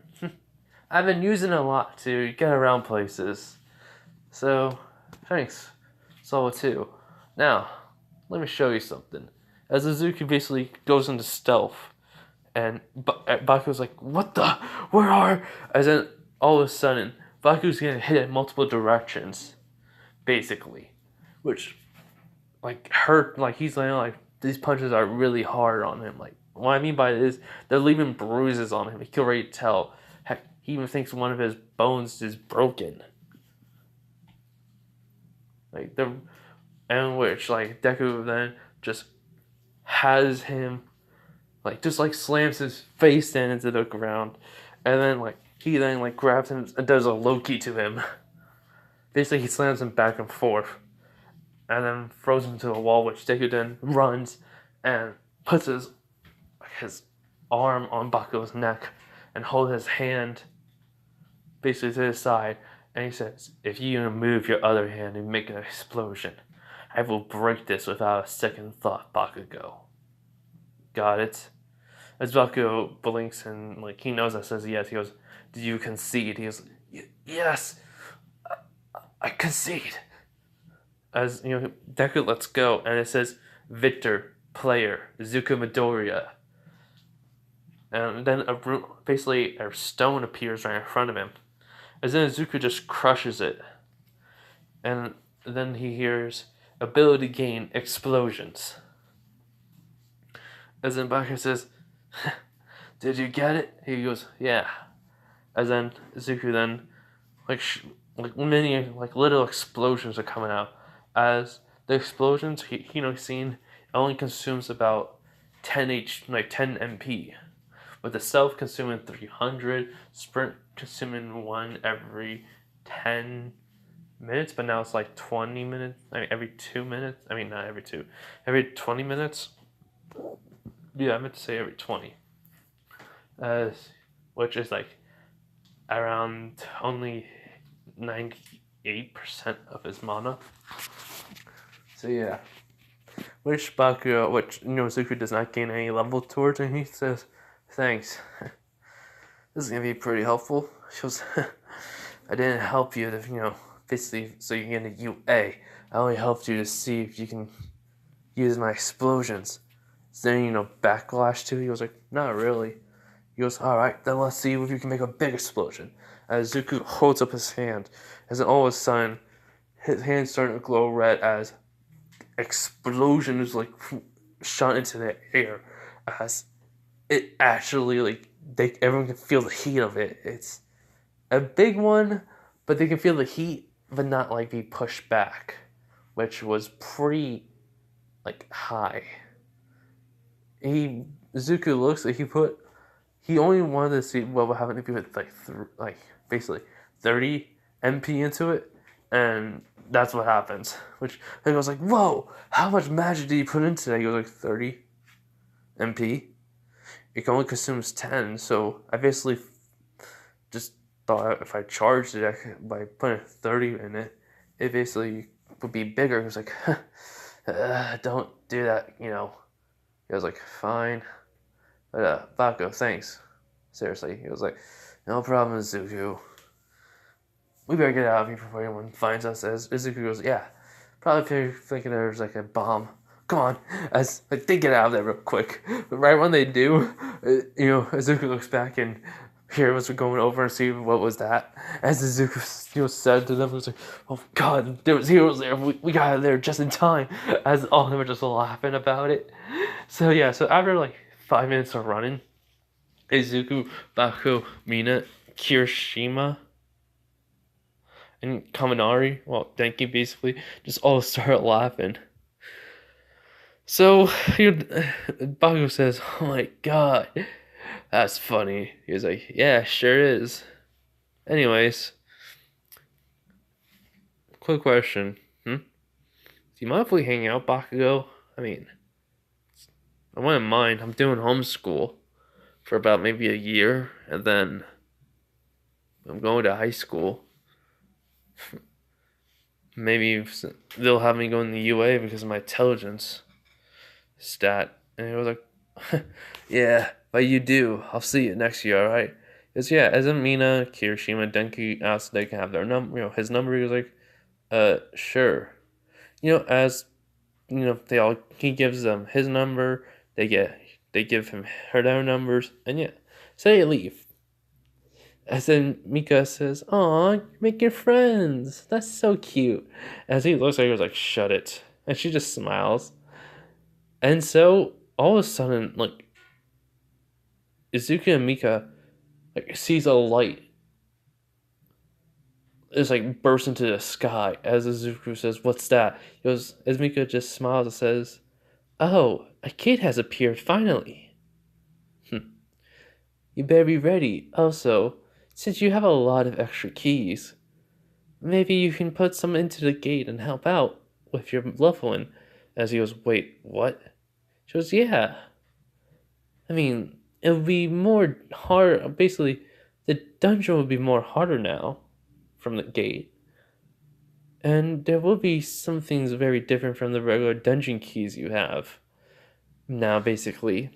I've been using it a lot to get around places. So, thanks. Level 2. Now, let me show you something." As Izuku basically goes into stealth, and Bakugo's like, "What the? Where are?" As then, all of a sudden, Bakugo's getting hit in multiple directions, basically. Which, hurt, he's these punches are really hard on him. What I mean by it is, they're leaving bruises on him. You can already tell. Heck, he even thinks one of his bones is broken. Deku then just has him, slams his face down into the ground, and then, he then, grabs him and does a Loki to him. Basically, he slams him back and forth, and then throws him to a wall, which Deku then runs and puts his arm on Bakugo's neck and holds his hand basically to his side, and he says, "If you move your other hand and make an explosion, I will break this without a second thought, Bakugo." Got it? As Bakugo blinks and he knows that says yes, he goes, "Do you concede?" He goes, "Yes, I concede." As Deku lets go, and it says, "Victor, player, Izuku Midoriya." And then basically a stone appears right in front of him. As then Izuku just crushes it. And then he hears, "Ability gain, explosions." As then Bakugo says, "Did you get it?" He goes, "Yeah." As then Izuku then, many little explosions are coming out. As the explosions he's seen only consumes about 10 MP, with the self consuming 300, sprint consuming 1 every 10 minutes, but now it's 20 minutes. Every 2 minutes. Not every 2, every 20 minutes. Yeah, I meant to say every 20. Which is around only 98% of his mana. So yeah. Which Izuku does not gain any level towards, and he says, "Thanks. This is gonna be pretty helpful." She goes, "I didn't help you to, basically so you can get a UA. I only helped you to see if you can use my explosions." So then, backlash too. He goes "Not really." He goes, "All right, then let's see if you can make a big explosion." As Izuku holds up his hand, as then all of a sudden, his hand's starting to glow red as explosion is shot into the air. As it actually everyone can feel the heat of it. It's a big one, but they can feel the heat, but not be pushed back, which was pretty high. Izuku looks he only wanted to see what would happen if you put basically 30 MP into it, and that's what happens. Which he goes "Whoa, how much magic did you put into that?" He goes 30 MP. It only consumes 10, so I basically just thought if I charged it by putting 30 in it, it basically would be bigger. He was "Don't do that, He was "Fine." But Bakugo, thanks. Seriously. He was "No problem, Izuku. We better get out of here before anyone finds us." As Izuku goes, "Yeah, probably thinking there's a bomb. Come on." As they get out of there real quick. But right when they do, Izuku looks back and heroes are going over and see what was that. As Izuku said to them, it was "Oh God, there was heroes there. We got out of there just in time." As all of them are just laughing about it. So yeah, so after 5 minutes of running, Izuku, Bakugo, Mina, Kirishima, and Kaminari, Denki basically, just all start laughing. So, Bakugo says, "Oh my god, that's funny." He's like, "Yeah, sure is." Anyways, quick question. Do you mind if we hang out, Bakugo? I mean, I wouldn't mind. I'm doing homeschool for about maybe a year, and then I'm going to high school. Maybe they'll have me go in the UA because of my intelligence stat. And he was like, "Yeah, but you do. I'll see you next year, alright?" Because, yeah, as Mina, Kirishima, Denki asked they can have their number, his number, he was like, sure. As, he gives them his number, they give him their numbers, and yeah, so they leave. As then Mika says, "Aw, you're making friends. That's so cute." As he looks at her, he was like, "Shut it." And she just smiles. And so, all of a sudden, like, Izuku and Mika, like, sees a light. It's like bursts into the sky. As Izuku says, "What's that?" He goes, as Mika just smiles and says, "Oh, a kid has appeared finally." You better be ready. Also, since you have a lot of extra keys, maybe you can put some into the gate and help out with your loved one. As he goes, "Wait, what?" She goes, "Yeah. I mean, it would be more hard. Basically, the dungeon would be more harder now from the gate. And there will be some things very different from the regular dungeon keys you have. Now, basically,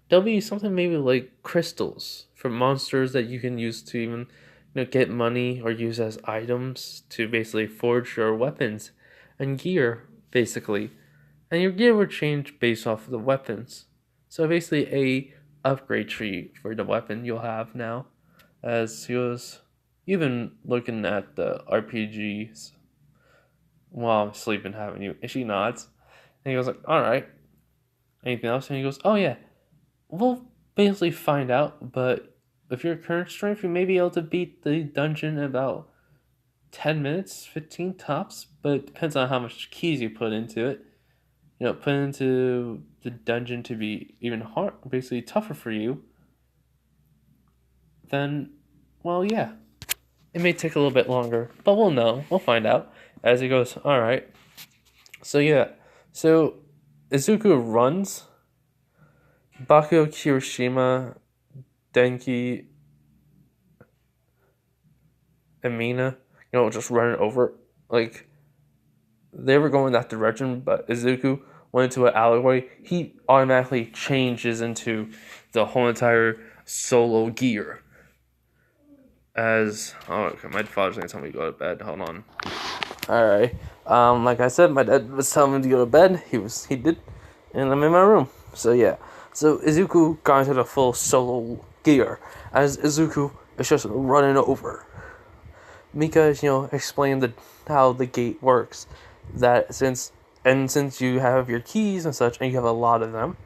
there'll be something maybe like crystals for monsters that you can use to even get money or use as items to basically forge your weapons and gear, basically. And your gear will change based off of the weapons. So basically a upgrade tree for the weapon you'll have now. As he was even looking at the RPGs while I'm sleeping, haven't you? And she nods. And he goes like, "Alright. Anything else?" And he goes, "Oh yeah. We'll basically find out, but with your current strength, you may be able to beat the dungeon in about 10 minutes, 15 tops, but it depends on how much keys you put into it. Put into the dungeon to be even hard, basically tougher for you, then, well, yeah, it may take a little bit longer, but we'll know. We'll find out." As he goes, "Alright." So, yeah. So, Izuku runs. Bakugo, Kirishima, Denki, and Mina, just running over. Like, they were going that direction, but Izuku went into an alleyway. He automatically changes into the whole entire solo gear. Okay, my father's gonna tell me to go to bed. Hold on. Alright. Like I said, my dad was telling me to go to bed. He did, and I'm in my room. So yeah. So Izuku got into the full solo gear. As Izuku is just running over. Mika, explained how the gate works. That since you have your keys and such, and you have a lot of them,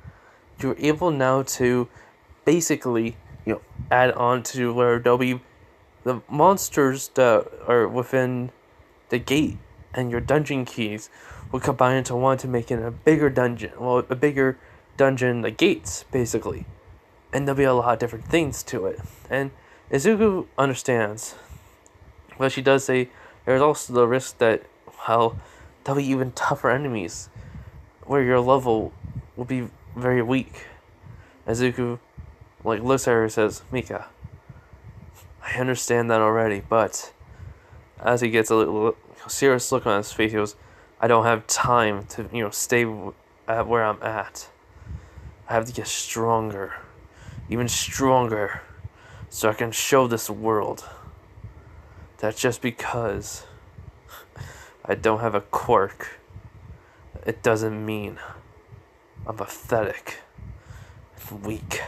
you're able now to basically, add on to where there'll be the monsters that are within the gate and your dungeon keys will combine into one to make it a bigger dungeon. Well, a bigger dungeon, the gates, basically. And there'll be a lot of different things to it. And Izuku understands. But she does say there's also the risk that, well, there'll be even tougher enemies where your level will be very weak. Izuku, looks at her and says, "Mika, I understand that already, but..." As he gets a little serious look on his face, he goes, "I don't have time to, stay at where I'm at. I have to get stronger, even stronger, so I can show this world that just because I don't have a quirk, it doesn't mean I'm pathetic and weak."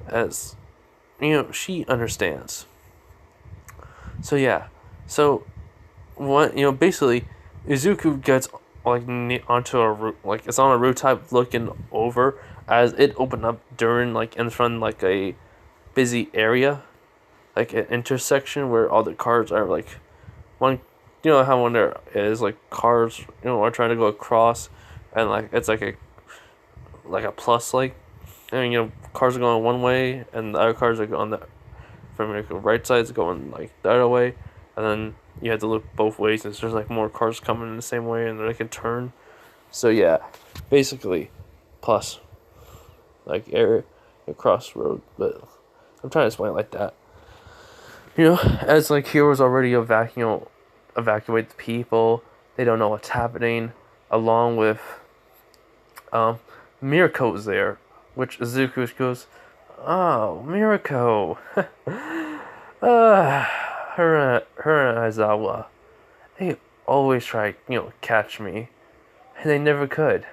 As, she understands. So yeah, what basically, Izuku gets onto a roof, it's on a rooftop looking over as it opened up during in front a busy area, an intersection where all the cars are one, how when there is cars are trying to go across and like it's like a plus like, and cars are going one way, and the other cars are going from the right side's going like the other way, and then you have to look both ways, and there's like more cars coming in the same way, and they can turn. So yeah, basically, plus like area crossroad, but I'm trying to explain it like that. As like heroes already evacuate the people, they don't know what's happening, along with um Mirko's there, which Izuku goes, "Oh, Mirko." uh, her and Aizawa, they always try, catch me, and they never could.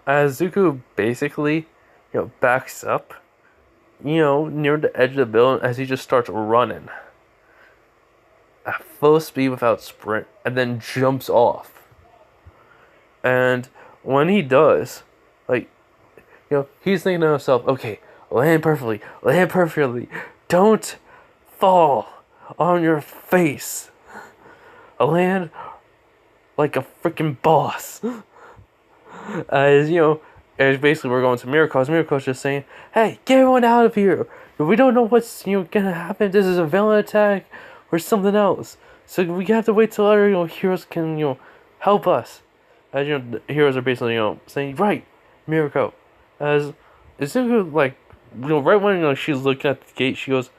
Zuko basically, backs up, near the edge of the building as he just starts running at full speed without sprint, and then jumps off. And when he does, like, he's thinking to himself, okay, land perfectly, don't fall on your face. Land like a freaking boss. As basically we're going to Miracles. Miracles just saying, hey, get everyone out of here. We don't know what's gonna happen. This is a villain attack or something else. So we have to wait till other heroes can help us. As the heroes are basically saying, right, Miracle. As Izuku like right when she's looking at the gate, she goes,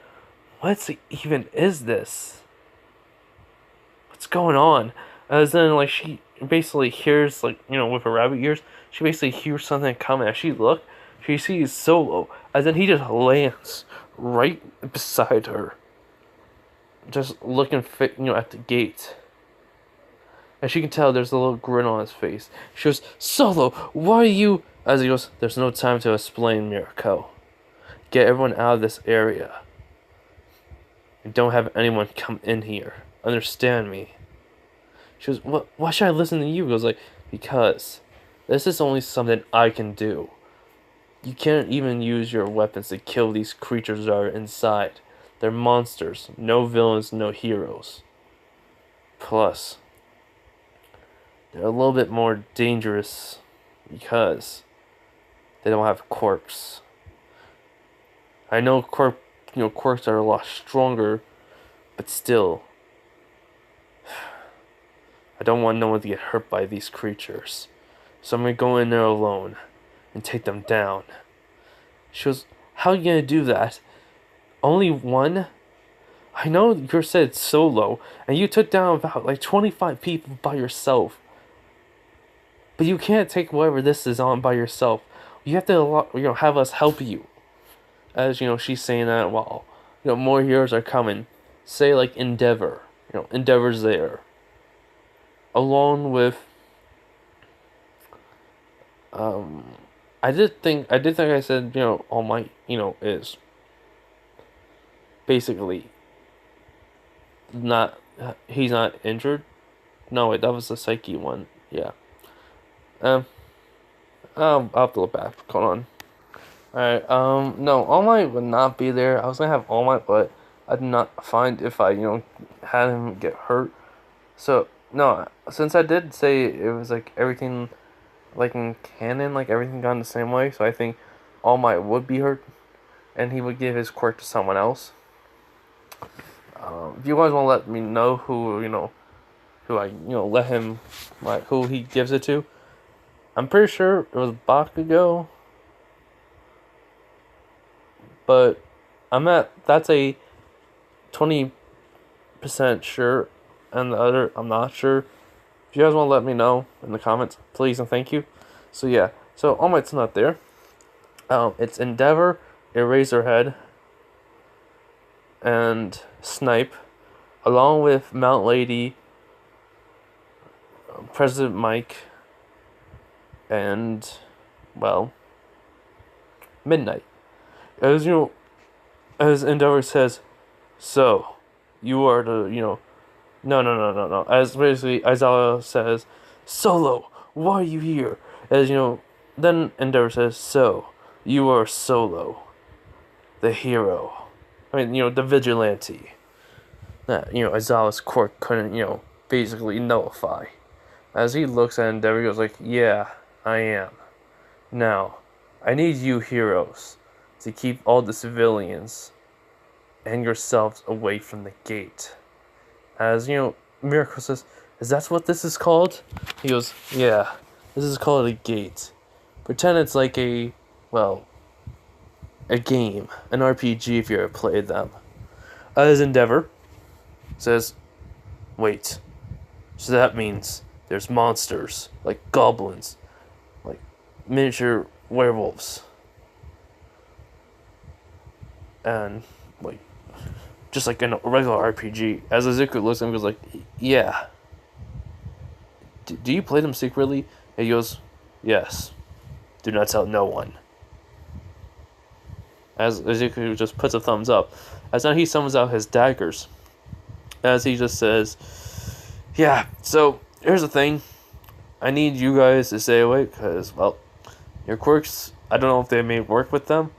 what even is this? What's going on? As then like she basically hears with her rabbit ears, she basically hears something coming. As she looks, she sees Solo. As then he just lands right beside her, just looking at the gate. And she can tell there's a little grin on his face. She goes, Solo, why are you? As he goes, there's no time to explain, Mirako. Get everyone out of this area. And don't have anyone come in here. Understand me. She goes, why should I listen to you? He goes because this is only something I can do. You can't even use your weapons to kill these creatures that are inside. They're monsters. No villains, no heroes. Plus, they're a little bit more dangerous because they don't have quirks. I know quirks are a lot stronger, but still, I don't want no one to get hurt by these creatures. So I'm gonna go in there alone and take them down. She goes, how are you gonna do that? Only one? I know you said solo, and you took down about 25 people by yourself. But you can't take whatever this is on by yourself. You have to have us help you. As she's saying that while more heroes are coming. Say like Endeavor. Endeavor's there. Along with I did think I said, All Might, is basically not he's not injured. No, wait, that was the Psyche one. Yeah. I'll have to look back. Hold on. Alright, no, All Might would not be there. I was gonna have All Might, but I did not find if I, had him get hurt. So, no, since I did say it was everything, in canon, everything gone the same way, so I think All Might would be hurt, and he would give his quirk to someone else. If you guys want to let me know who I, let him, who he gives it to, I'm pretty sure it was Bakugo, but that's a 20% sure, and the other, I'm not sure. If you guys want to let me know in the comments, please and thank you. So yeah, so All Might's not there. It's Endeavor, Eraserhead, and Snipe, along with Mount Lady, President Mike, and, Midnight. As as Endeavor says, so, you are the, no. As basically Aizawa says, Solo, why are you here? As then Endeavor says, so, you are Solo, the hero. I mean, the vigilante. That, Aizawa's quirk couldn't, basically nullify. As he looks at Endeavor, he goes yeah. I am. Now, I need you heroes to keep all the civilians and yourselves away from the gate. As Miracle says, is that what this is called? He goes, yeah, this is called a gate. Pretend it's like a game, an RPG if you ever played them. As Endeavor says, wait, so that means there's monsters, like goblins, like miniature werewolves, and like just like in a regular RPG. As Izuku looks at him and goes like, yeah. Do you play them secretly? And he goes, yes. Do not tell no one. As Izuku just puts a thumbs up. As now he summons out his daggers. As he just says, yeah, so here's the thing. I need you guys to stay away because, well, your quirks, I don't know if they may work with them.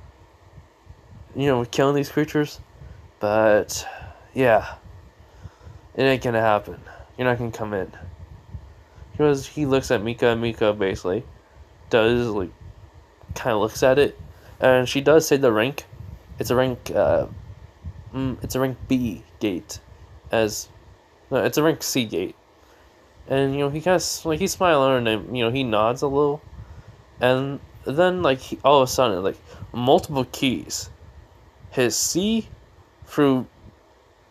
With killing these creatures. But, yeah. It ain't gonna happen. You're not gonna come in. Because he looks at Mika, and Mika basically does, like, kind of looks at it. And she does say the rank. It's a rank, it's a rank B gate. No, it's a rank C gate. And, he kind of, like, he's smiling and, he nods a little. And then, like, all of a sudden, like, multiple keys. His C through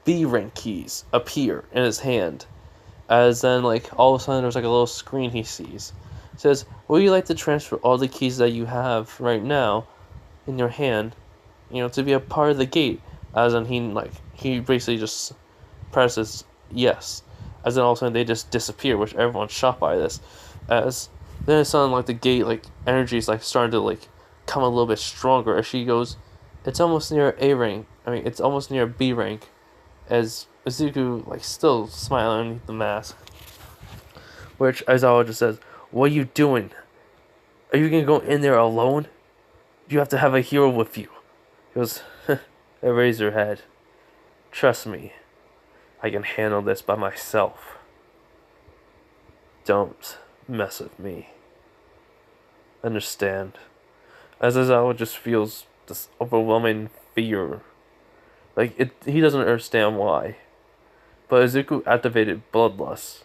B rank keys appear in his hand. As then, like, all of a sudden, there's, like, a little screen he sees. It says, would you like to transfer all the keys that you have right now in your hand, to be a part of the gate? As in, he basically just presses yes. As then all of a sudden, they just disappear, which everyone's shocked by this. As then it's suddenly, like, the gate, like, energy is, like, starting to, like, come a little bit stronger. As she goes, it's almost near A rank. It's almost near B rank. As Izuku, like, still smiling underneath the mask. Which Aizawa just says, what are you doing? Are you gonna go in there alone? You have to have a hero with you. He goes, I raise her head. Trust me, I can handle this by myself. Don't mess with me. Understand? As Aizawa just feels this overwhelming fear. Like, he doesn't understand why. But Izuku activated Bloodlust.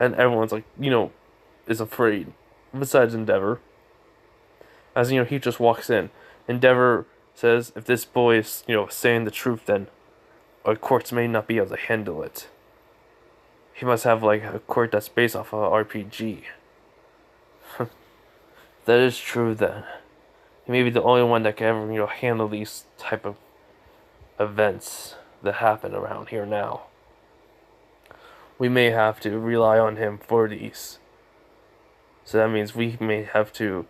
And everyone's like, is afraid. Besides Endeavor. As, he just walks in. Endeavor says, if this boy is, saying the truth, then our courts may not be able to handle it. He must have, like, a court that's based off of an RPG. That is true, then. He may be the only one that can ever, handle these type of events that happen around here now. We may have to rely on him for these. So that means we may have to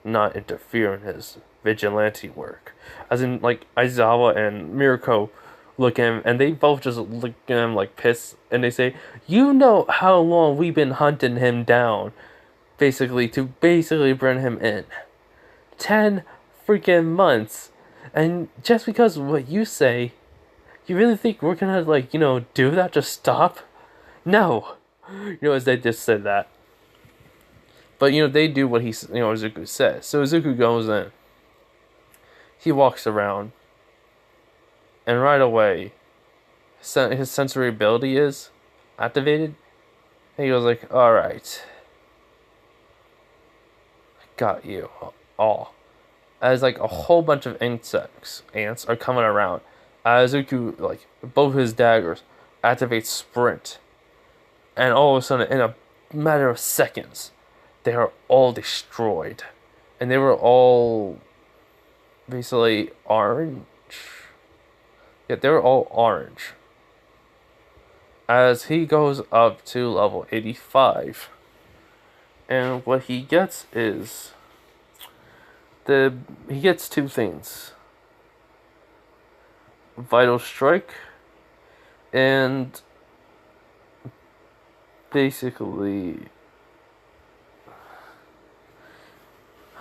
not interfere in his vigilante work. As in, like, Aizawa and Mirko look at him, and they both just look at him like pissed, and they say, you know how long we've been hunting him down, to bring him in. 10 freaking months. And just because of what you say, you really think we're gonna, like, do that? Just stop? No. As they just said that. But, they do what Izuku says. So Izuku goes in. He walks around. And right away, his sensory ability is activated. And he goes like, alright. I got you. All. As, like, a whole bunch of ants are coming around. Izuku, like, both his daggers activate sprint. And all of a sudden, in a matter of seconds, they are all destroyed. And they were all basically orange. Yeah, they were all orange. As he goes up to level 85. And what he gets is he gets two things. Vital Strike and basically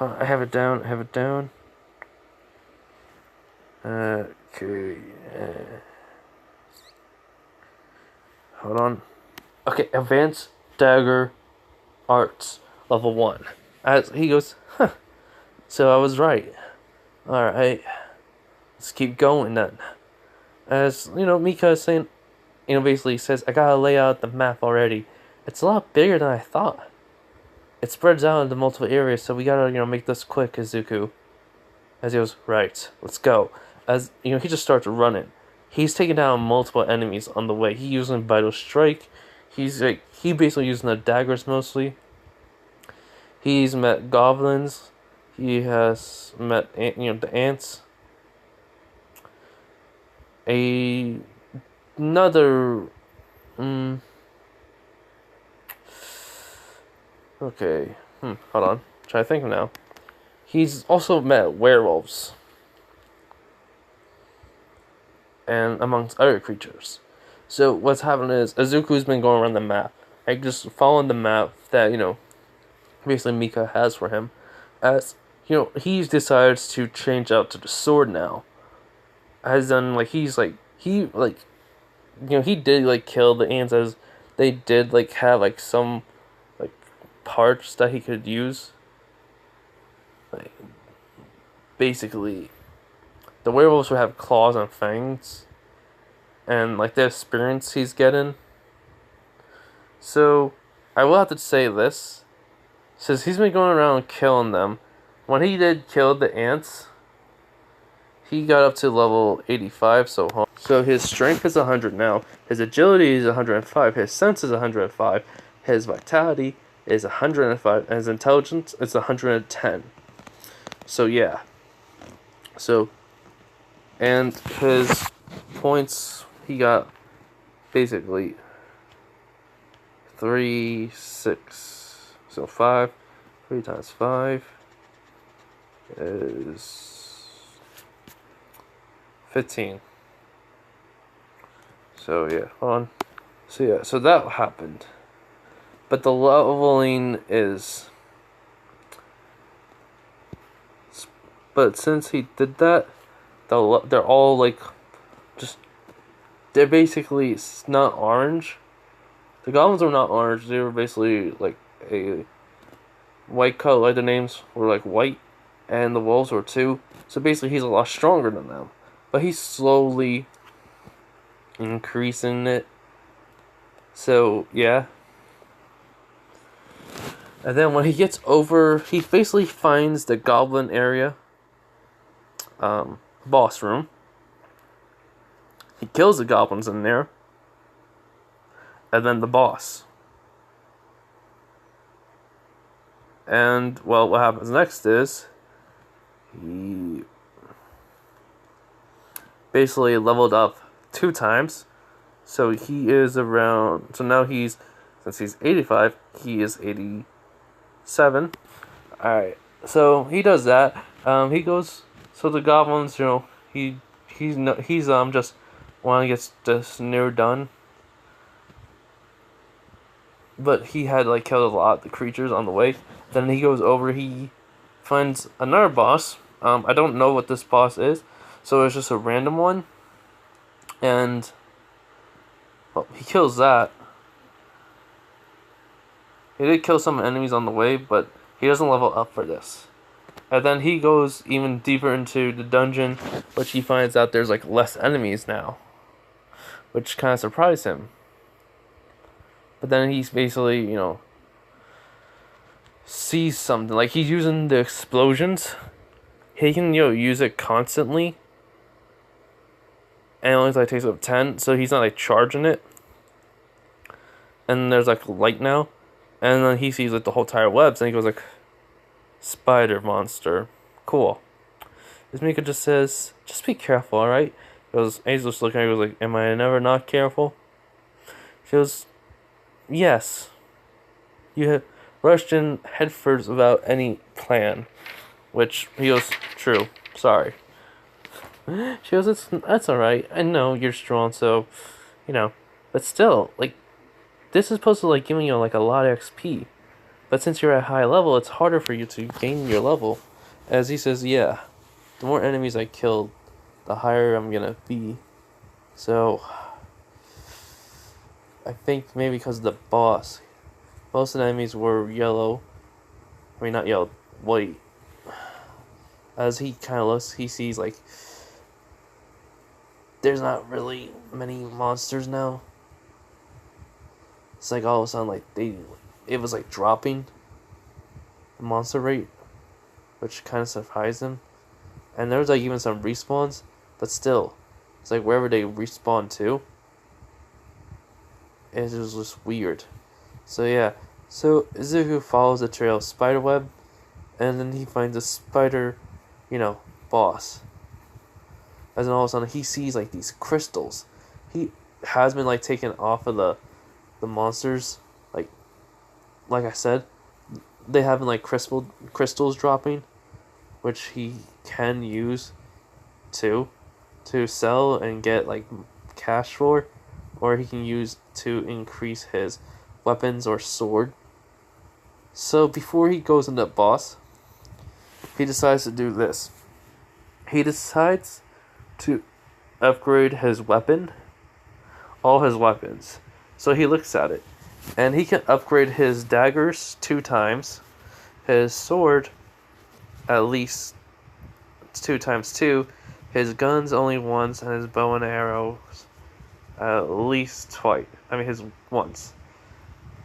I have it down. Okay. Hold on. Okay, Advanced Dagger Arts. level 1. As he goes, huh, so I was right. Alright, let's keep going then. As, Mika is saying, basically says, I gotta lay out the map already. It's a lot bigger than I thought. It spreads out into multiple areas, so we gotta, make this quick, Izuku. As he goes, right, let's go. As, he just starts running. He's taking down multiple enemies on the way. He's using Vital Strike. He basically using the daggers mostly. He's met goblins. He has met, the ants. Another, okay, hold on. Try to think now. He's also met werewolves. And amongst other creatures. So what's happened is Izuku's been going around the map. Just following the map that, basically Mika has for him. As, he decides to change out to the sword now. As done, he did, kill the ants, as they did, have, some, parts that he could use. Basically, the werewolves would have claws and fangs. And, the experience he's getting. So, I will have to say this. Since he's been going around killing them, when he did kill the ants, he got up to level 85, so his strength is 100 now, his agility is 105, his sense is 105, his vitality is 105, and his intelligence is 110. So yeah. So, and his points, he got basically 3, 6, so 5, 3 times 5 is 15. So yeah, hold on. So yeah, so that happened. But the leveling is... But since he did that, they're all they're basically not orange. The goblins were not orange, they were basically a white color, the names were white, and the wolves were too. So basically he's a lot stronger than them. But he's slowly increasing it. So, yeah. And then when he gets over, he basically finds the goblin area. Boss room. He kills the goblins in there. And then the boss. And, well, what happens next is he basically leveled up 2 times. So he is around... So now since he's 85, he is 87. Alright, so he does that. He goes... So the goblins, he's just want to get this near done. But he had killed a lot of the creatures on the way. Then he goes over, he finds another boss. I don't know what this boss is, so it's just a random one. And well, he kills that. He did kill some enemies on the way, but he doesn't level up for this. And then he goes even deeper into the dungeon, which he finds out there's less enemies now, which kind of surprised him. But then he's basically, sees something. He's using the explosions. He can, use it constantly. And it only takes up 10, so he's not charging it. And there's light now. And then he sees the whole entire webs, and he goes spider monster. Cool. This Mika just says, just be careful, alright? He's just looking at her, he goes am I never not careful? She goes, yes. You have rushed in headfirst without any plan. Which, he goes, true. Sorry. She goes, that's alright. I know you're strong, so, But still, this is supposed to, giving you, a lot of XP. But since you're at high level, it's harder for you to gain your level. As he says, yeah. The more enemies I killed, the higher I'm gonna be. So... I think maybe because of the boss. Most of the enemies were yellow. I mean, not yellow, white. As he kind of looks, he sees like there's not really many monsters now. It's like all of a sudden, like it was like dropping the monster rate, which kind of surprised him. And there was like even some respawns, but still, it's like wherever they respawn to, it was just weird. So yeah, so Izuku follows the trail of spiderweb, and then he finds a spider, boss. As then all of a sudden he sees like these crystals. He has been like taken off of the monsters, like I said, they have been like crystals dropping, which he can use to sell and get like cash for, or he can use to increase his weapons or sword. So before he goes into boss, he decides to do this. He decides to upgrade his weapon, all his weapons. So he looks at it, and he can upgrade his daggers 2 times, his sword at least 2 times 2, his guns only once, and his bow and arrows at least twice. I mean, his once.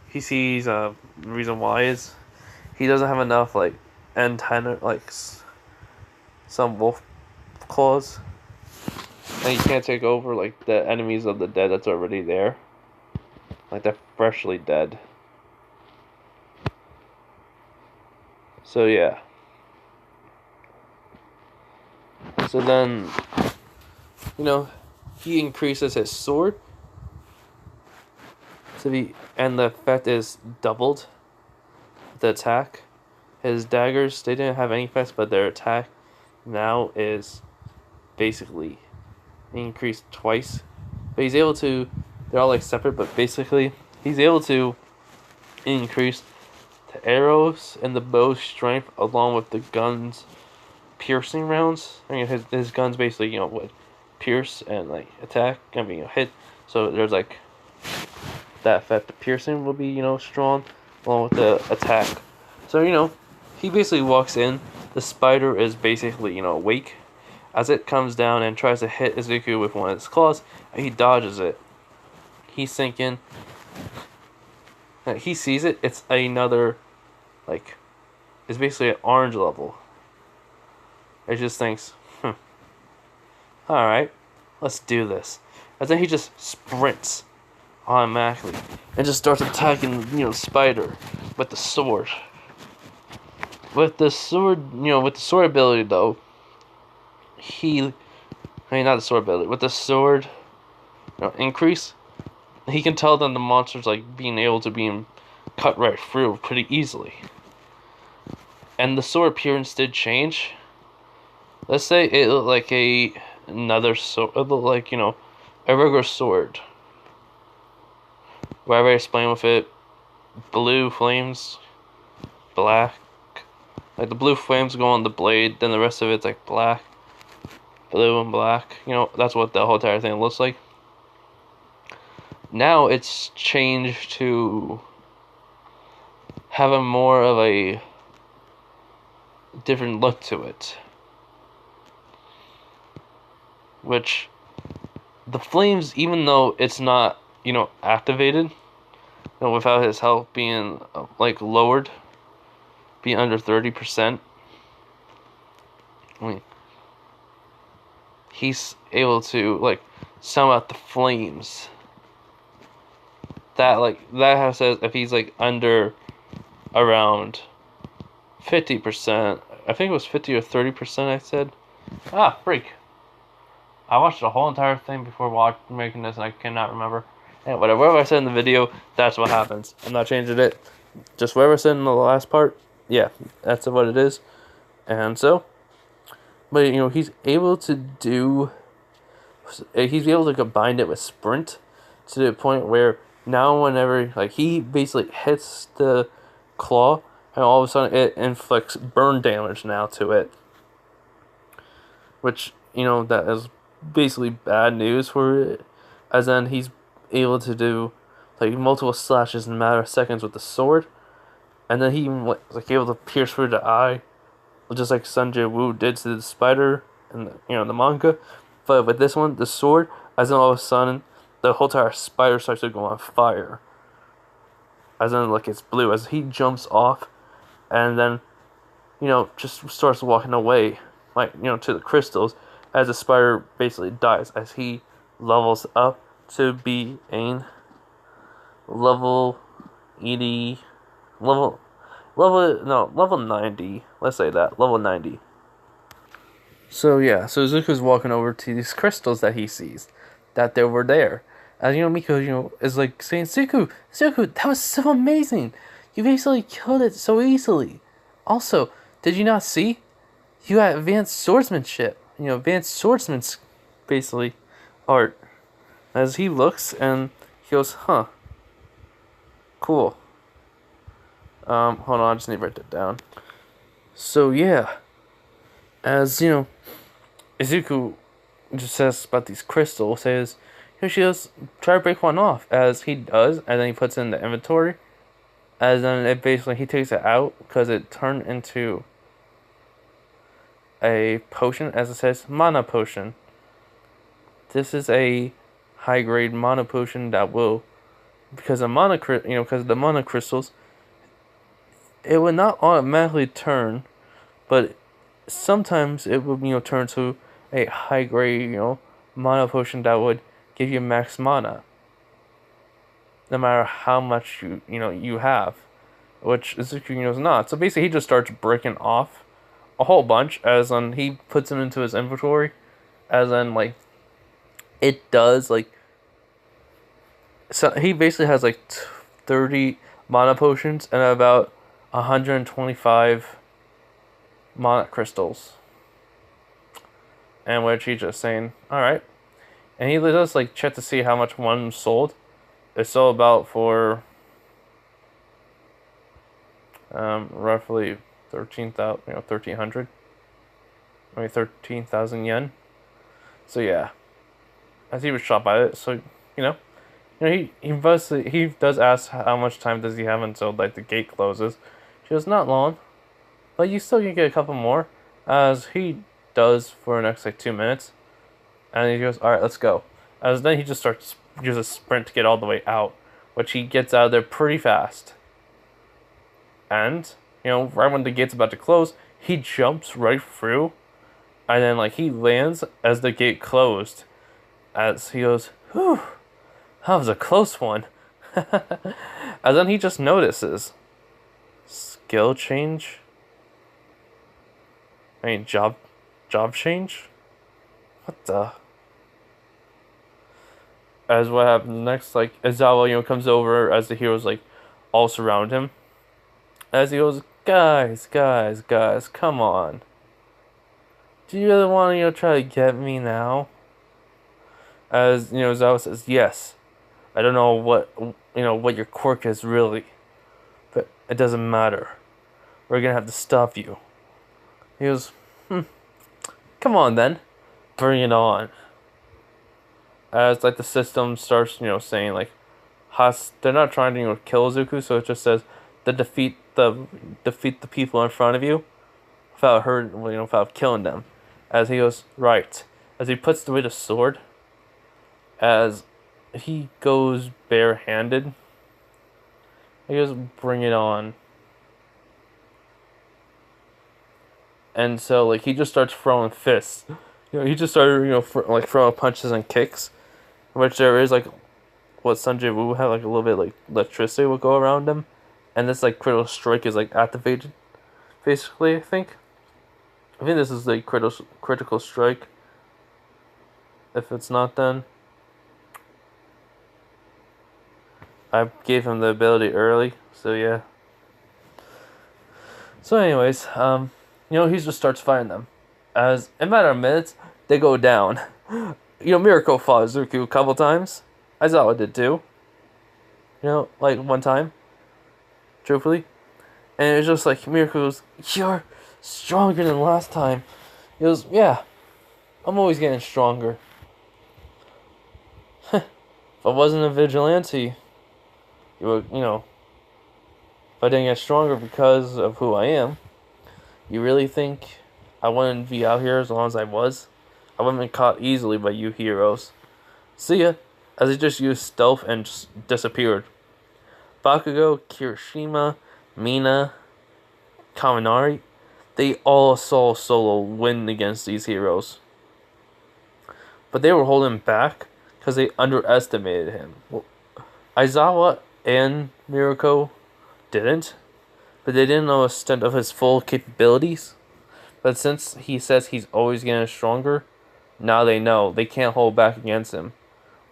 He sees the reason why is he doesn't have enough like antenna, like some wolf claws, and he can't take over like the enemies of the dead that's already there, like they're freshly dead. So yeah. So then, he increases his sword to be, and the effect is doubled. The attack, his daggers, they didn't have any effects, but their attack now is basically increased twice. But he's able to, they're all like separate, but basically he's able to increase the arrows and the bow's strength along with the gun's piercing rounds. I mean, his guns basically, would pierce and like attack. I mean, hit. So there's like that effect. The piercing will be, strong along with the attack. So, he basically walks in. The spider is basically, awake as it comes down and tries to hit Izuku with one of its claws, and he dodges it. He's thinking, he sees it. It's another, it's basically an orange level. It just thinks, alright, let's do this. And then he just sprints automatically and just starts attacking, Spider with the sword. With the sword, with the sword ability though, not the sword ability, with the sword, increase, he can tell that the monster's being able to be cut right through pretty easily. And the sword appearance did change. Let's say it looked like another sword. It looked like, a regular sword. Wherever I explain with it, blue flames, black. Like the blue flames go on the blade, then the rest of it's like black, blue and black. That's what the whole entire thing looks like. Now it's changed to have a more of a different look to it. Which, the flames, even though it's not, activated, without his health being, lowered, being under 30%, I mean, he's able to, sum out the flames. That says if he's, under around 50%, I think it was 50 or 30%, I said. Ah, freak. I watched the whole entire thing before making this, and I cannot remember. And whatever I said in the video, that's what happens. I'm not changing it. Just whatever I said in the last part, yeah, that's what it is. And so, but he's able to combine it with sprint to the point where now whenever he basically hits the claw, and all of a sudden it inflicts burn damage now to it, which that is basically bad news for it, as then he's able to do multiple slashes in a matter of seconds with the sword, and then he even like able to pierce through the eye, just like Sanjay Woo did to the spider in the manga. But with this one, the sword, as then all of a sudden, the whole entire spider starts to go on fire. As then like it's blue as he jumps off, and then just starts walking away, like to the crystals, as the spider basically dies as he levels up to be a level 80, level 90. Let's say that level 90. So yeah, so Zuko's walking over to these crystals that he sees, that they were there. As Miko, is like saying, Zuko, that was so amazing. You basically killed it so easily. Also, did you not see? You got advanced swordsmanship. Advanced swordsman's basically art. As he looks and he goes, huh. Cool. Hold on, I just need to write that down. So yeah. As Izuku just says about these crystals, says, she goes, try to break one off, as he does, and then he puts it in the inventory, as then it basically, he takes it out, because it turned into a potion, as it says, mana potion. This is a high-grade mana potion that will, because of the mana crystals, it would not automatically turn, but sometimes it would, turn to a high grade, mana potion that would give you max mana. No matter how much you have. Which Izuku is not. So basically he just starts breaking off a whole bunch as he puts them into his inventory. As in it does so he basically has 30 mana potions and about 125 mana crystals. And which he's just saying, alright. And he does check to see how much one sold. It sold about for roughly 1300. Maybe 13,000 yen. So yeah. As he was shocked by it, so he does ask how much time does he have until the gate closes. She goes, not long. But you still can get a couple more. As he does for the next 2 minutes. And he goes, alright, let's go. As then he just starts a sprint to get all the way out. Which he gets out of there pretty fast. And, right when the gate's about to close, he jumps right through. And then he lands as the gate closed. As he goes, whew, that was a close one. And then he just notices. Skill change? Job change? What the? As what happens next, Aizawa, comes over as the heroes, all surround him. As he goes, guys, come on. Do you really want to, try to get me now? As, Aizawa says, yes. I don't know what your quirk is really. But it doesn't matter. We're gonna have to stop you. He goes, come on then. Bring it on. As the system starts, saying they're not trying to kill Zuko, so it just says to defeat the people in front of you without killing them. As he goes, right. As he puts away the sword, as he goes barehanded, he goes, bring it on. And so he just starts throwing fists. He just started throwing punches and kicks, which there is what Sanjay Woo had a little bit electricity will go around him, and this critical strike is activated. Basically, I think this is the critical strike. If it's not, then I gave him the ability early, so yeah. So anyways, he just starts fighting them. As in a matter of minutes, they go down. Miracle fought Zuko a couple times. Aizawa did too. One time. Truthfully. And it's just Miracle goes, you're stronger than last time. He goes, yeah, I'm always getting stronger. If I wasn't a vigilante, you would, If I didn't get stronger because of who I am, you really think I wouldn't be out here as long as I was? I wouldn't been caught easily by you heroes. See ya, as he just used stealth and just disappeared. Bakugo, Kirishima, Mina, Kaminari, they all saw Solo win against these heroes. But they were holding back because they underestimated him. Well, Aizawa and Mirako didn't, but they didn't know the extent of his full capabilities. But since he says he's always getting stronger, now they know they can't hold back against him.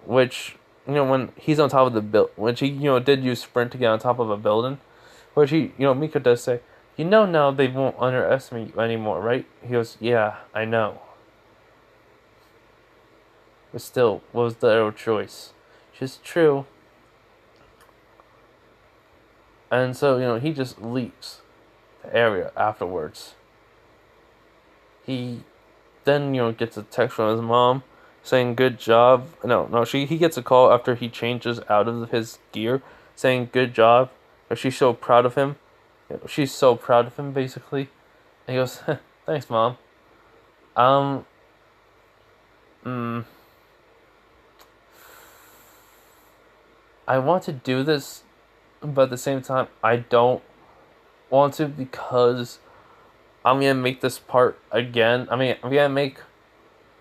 Which, when he's on top of the build, which he, did use sprint to get on top of a building, which he, Mika does say, now they won't underestimate you anymore, right? He goes, yeah, I know. But still, what was their choice? Which is true. And so, he just leaves the area afterwards. He then, gets a text from his mom saying good job. He gets a call after he changes out of his gear saying good job. She's so proud of him. She's so proud of him, basically. And he goes, thanks, Mom. I want to do this, but at the same time, I don't want to because I'm going to make this part again. I'm going to make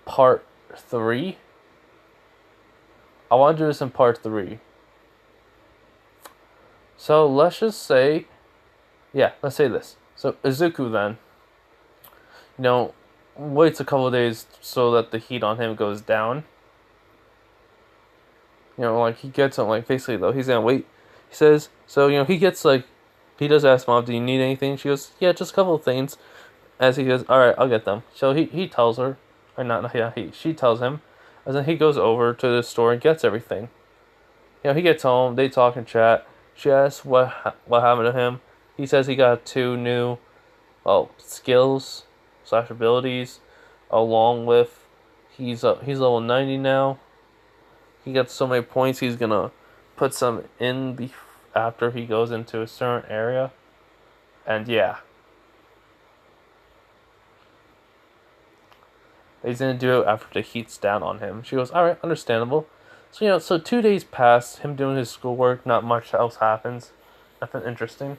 part 3. I want to do this in part 3. So let's just say, let's say this. So Izuku then, waits a couple of days so that the heat on him goes down. He gets on, basically though, he's gonna wait. He says, so, he gets, he does ask Mom, do you need anything? She goes, yeah, just a couple of things. As he goes, alright, I'll get them. So he tells her, she tells him, and then he goes over to the store and gets everything. He gets home, they talk and chat. She asks what happened to him. He says he got 2 new, skills / abilities, along with, he's level 90 now. He got so many points, he's gonna put some in after he goes into a certain area. And yeah. He's gonna do it after the heat's down on him. She goes, alright, understandable. So, so 2 days pass, him doing his schoolwork, not much else happens. Nothing interesting.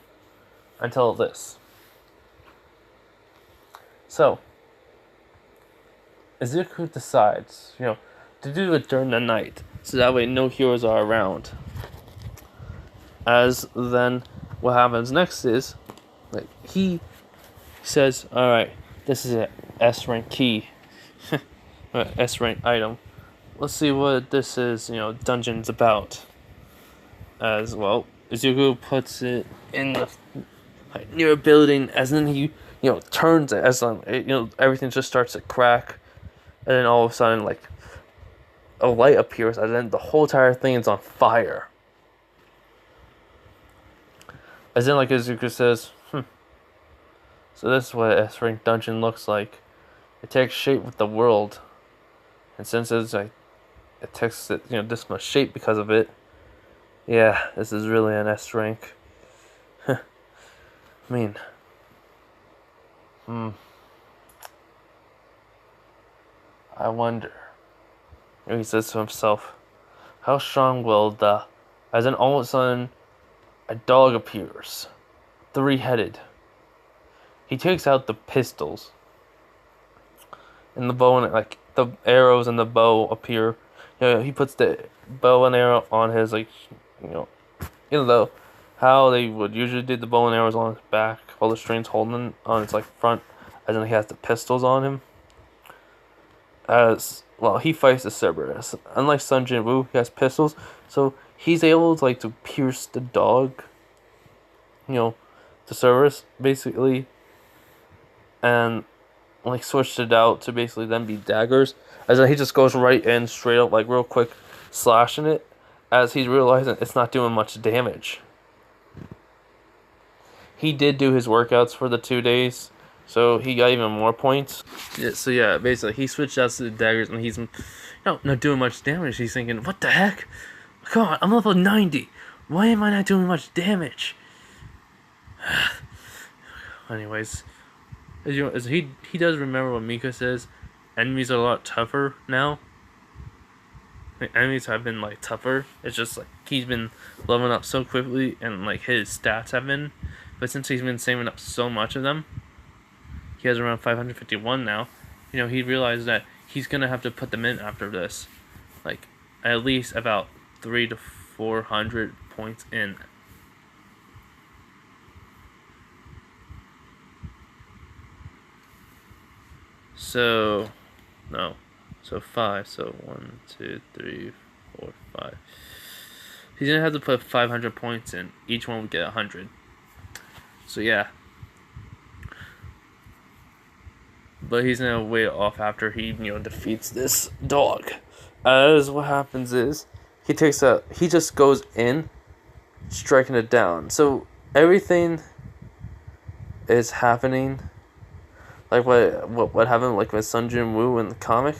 Until this. So, Izuku decides, to do it during the night. So that way no heroes are around. As then, what happens next is, he says, alright, this is an S rank key. S rank item. Let's see what this is, dungeon's about. As well, Izuku puts it in the near a building, as then he, turns it, as everything just starts to crack, and then all of a sudden, a light appears, and then the whole entire thing is on fire. As then, Izuku says, so this is what an S-rank dungeon looks like. It takes shape with the world. And since it takes this much shape because of it, yeah, this is really an S-rank. I wonder. He says to himself, how strong will the... As then all of a sudden, a dog appears. 3-headed. He takes out the pistols. And the bow and the arrows and the bow appear. He puts the bow and arrow on his how they would usually do the bow and arrows on his back while the string's holding on his front, and then he has the pistols on him. As well, he fights the Cerberus. Unlike Sun Jin-woo, he has pistols, so he's able to pierce the dog. The Cerberus basically, and switched it out to basically then be daggers. As then he just goes right in straight up, real quick, slashing it, as he's realizing it's not doing much damage. He did do his workouts for the 2 days, so he got even more points. Yeah, so yeah, basically he switched out to the daggers, and he's not doing much damage. He's thinking, what the heck? Come on, I'm level 90. Why am I not doing much damage? Anyways, he does remember what Mika says. Enemies are a lot tougher now. Like, enemies have been like tougher. It's just like he's been leveling up so quickly, and like his stats have been. But since he's been saving up so much of them, he has around 551 now. He realized that he's gonna have to put them in after this, like at least about 300 to 400 points in. So, no. So 5. So 1, 2, 3, 4, 5. He's gonna have to put 500 points in. Each one would get 100. So yeah. But he's gonna wait off after he defeats this dog. As what happens is he just goes in, striking it down. So everything is happening like what happened like with Sun Jin Woo in the comic.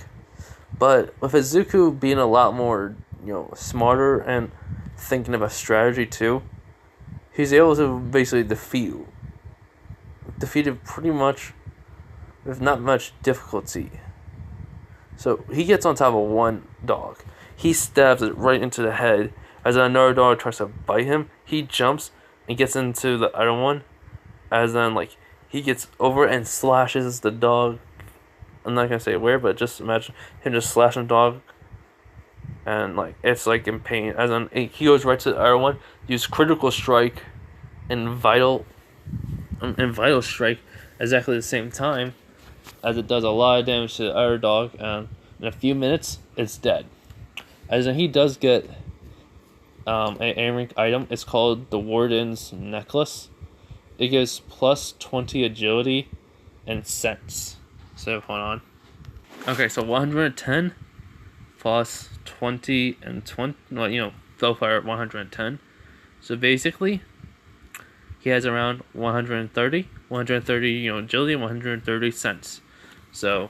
But with Izuku being a lot more, smarter and thinking about strategy too, he's able to basically defeat it pretty much with not much difficulty. So he gets on top of one dog. He stabs it right into the head. As another dog tries to bite him, he jumps and gets into the other one. As then, he gets over and slashes the dog. I'm not gonna say where, but just imagine him just slashing the dog. And, it's, in pain. As in, he goes right to the other one, use critical strike and vital strike exactly at the same time, as it does a lot of damage to the other dog, and in a few minutes, it's dead. As in, he does get an A-rank item. It's called the Warden's Necklace. It gives plus 20 agility and sense. So, hold on. Okay, so 110 plus 20 and 20. Well, both are 110. So, basically, he has around 130 agility, and 130 sense. So,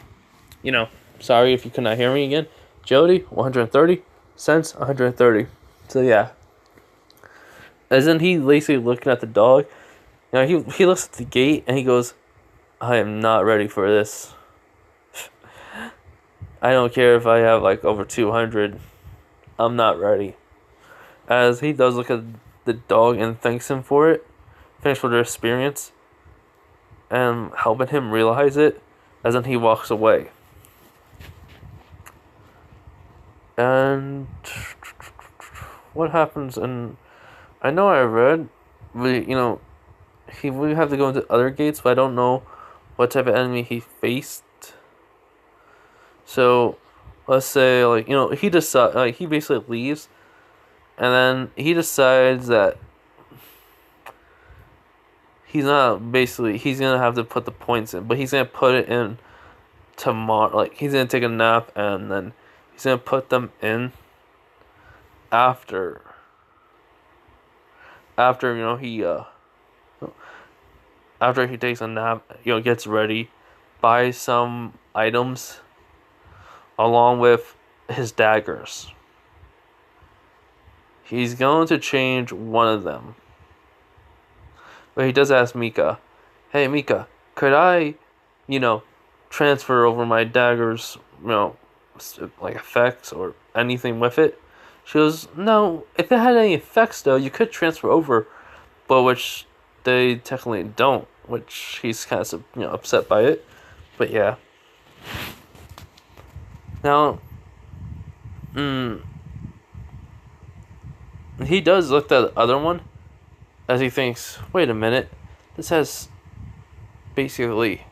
sorry if you could not hear me again. Agility, 130, sense, 130. So, yeah. As in, he basically looking at the dog. He looks at the gate and he goes, I am not ready for this. I don't care if I have over 200. I'm not ready. As he does look at the dog and thanks him for it. Thanks for their experience. And helping him realize it. As then he walks away. And what happens? And I know I read, we have to go into other gates, but I don't know what type of enemy he faced. So let's say he he basically leaves, and then he decides that he's gonna have to put the points in, but he's gonna put it in tomorrow. He's gonna take a nap and then he's gonna put them in after after he takes a nap, gets ready, buys some items along with his daggers. He's going to change one of them. But he does ask Mika, hey Mika, could I, transfer over my daggers, effects or anything with it? She goes, no, if it had any effects though, you could transfer over, but which they technically don't, which he's kind of upset by it. But yeah. Now, he does look at the other one as he thinks, wait a minute, this has basically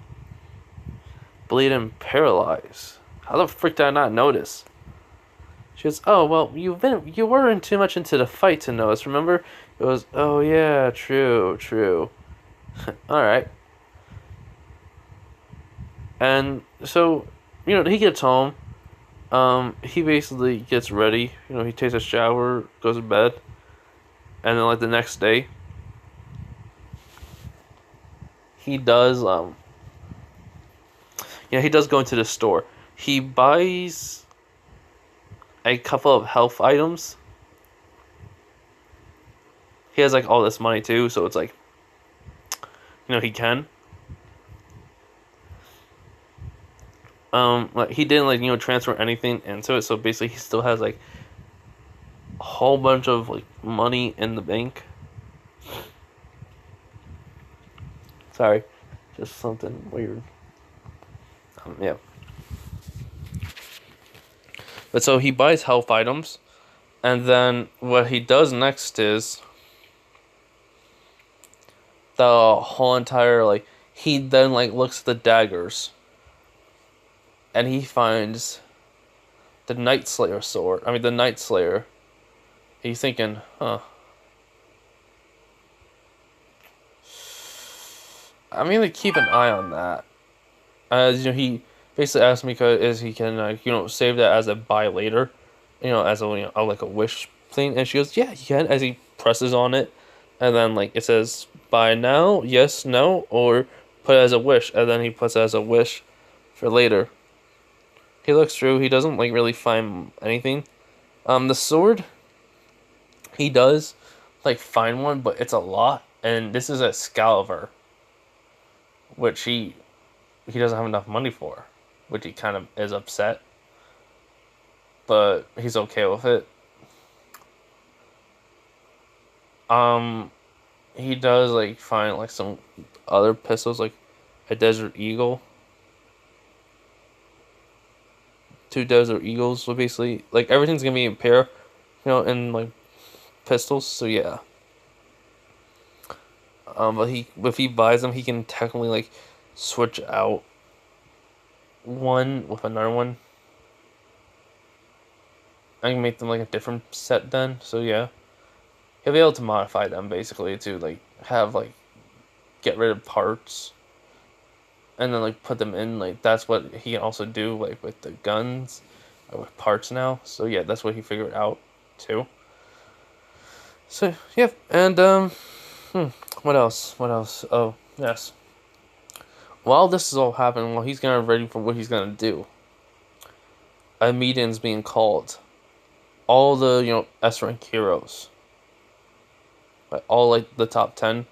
bleed and paralyze. How the frick did I not notice? She goes, oh well, you weren't too much into the fight to notice. Remember? It was, oh yeah, true. All right. And so, he gets home. He basically gets ready. He takes a shower, goes to bed, and then the next day, he does he does go into the store. He buys a couple of health items. He has all this money too, so it's he can. Like he didn't like transfer anything into it, so basically he still has like a whole bunch of like money in the bank. Sorry, just something weird. Yeah. But so he buys health items, and then what he does next is the whole entire like he then like looks at the daggers, and he finds the Night Slayer sword. I mean the Night Slayer. He's thinking, huh. I'm gonna keep an eye on that. As he basically asked me is he can save that as a buy later, as a like a wish thing, and she goes, yeah, you can. As he presses on it, and then like it says buy now, yes, no, or put it as a wish, and then he puts it as a wish for later. He looks through. He doesn't like really find anything. The sword. He does like find one, but it's a lot, and this is a Excalibur, which he doesn't have enough money for, which he kind of is upset, but he's okay with it. He does like find like some other pistols, like a Desert Eagle, 2 Desert Eagles. So basically, like everything's gonna be in pair, in like pistols. So yeah. But if he buys them, he can technically like switch out one with another one. I can make them like a different set then. So yeah, he'll be able to modify them basically to like have like get rid of parts, and then like put them in. Like that's what he can also do like with the guns, with parts now. So yeah, that's what he figured out too. So yeah, and what else? What else? Oh yes. While this is all happening, while he's getting ready for what he's gonna do, a meeting's being called. All the S rank heroes, like all like the top 10,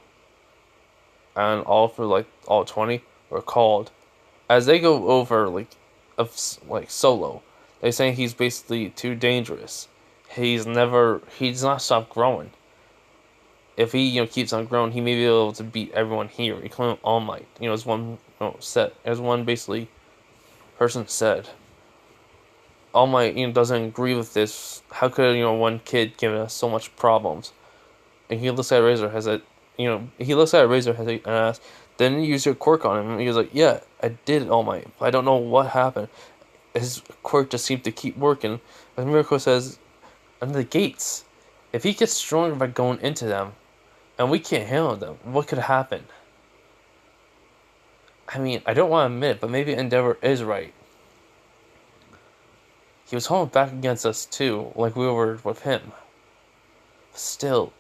and all for like all 20 were called. As they go over like solo, they say he's basically too dangerous. He's not stopped growing. If he keeps on growing, he may be able to beat everyone here, including All Might. As one as one basically person said. All Might doesn't agree with this. How could one kid give us so much problems? And he looks at Razorhead and asks, "Didn't you use your quirk on him?" And he was like, "Yeah, I did, All Might. I don't know what happened. His quirk just seemed to keep working." And Miracle says, "And the gates. If he gets stronger by going into them, and we can't handle them, what could happen?" I mean, I don't want to admit it, but maybe Endeavor is right. He was holding back against us too, like we were with him. Still,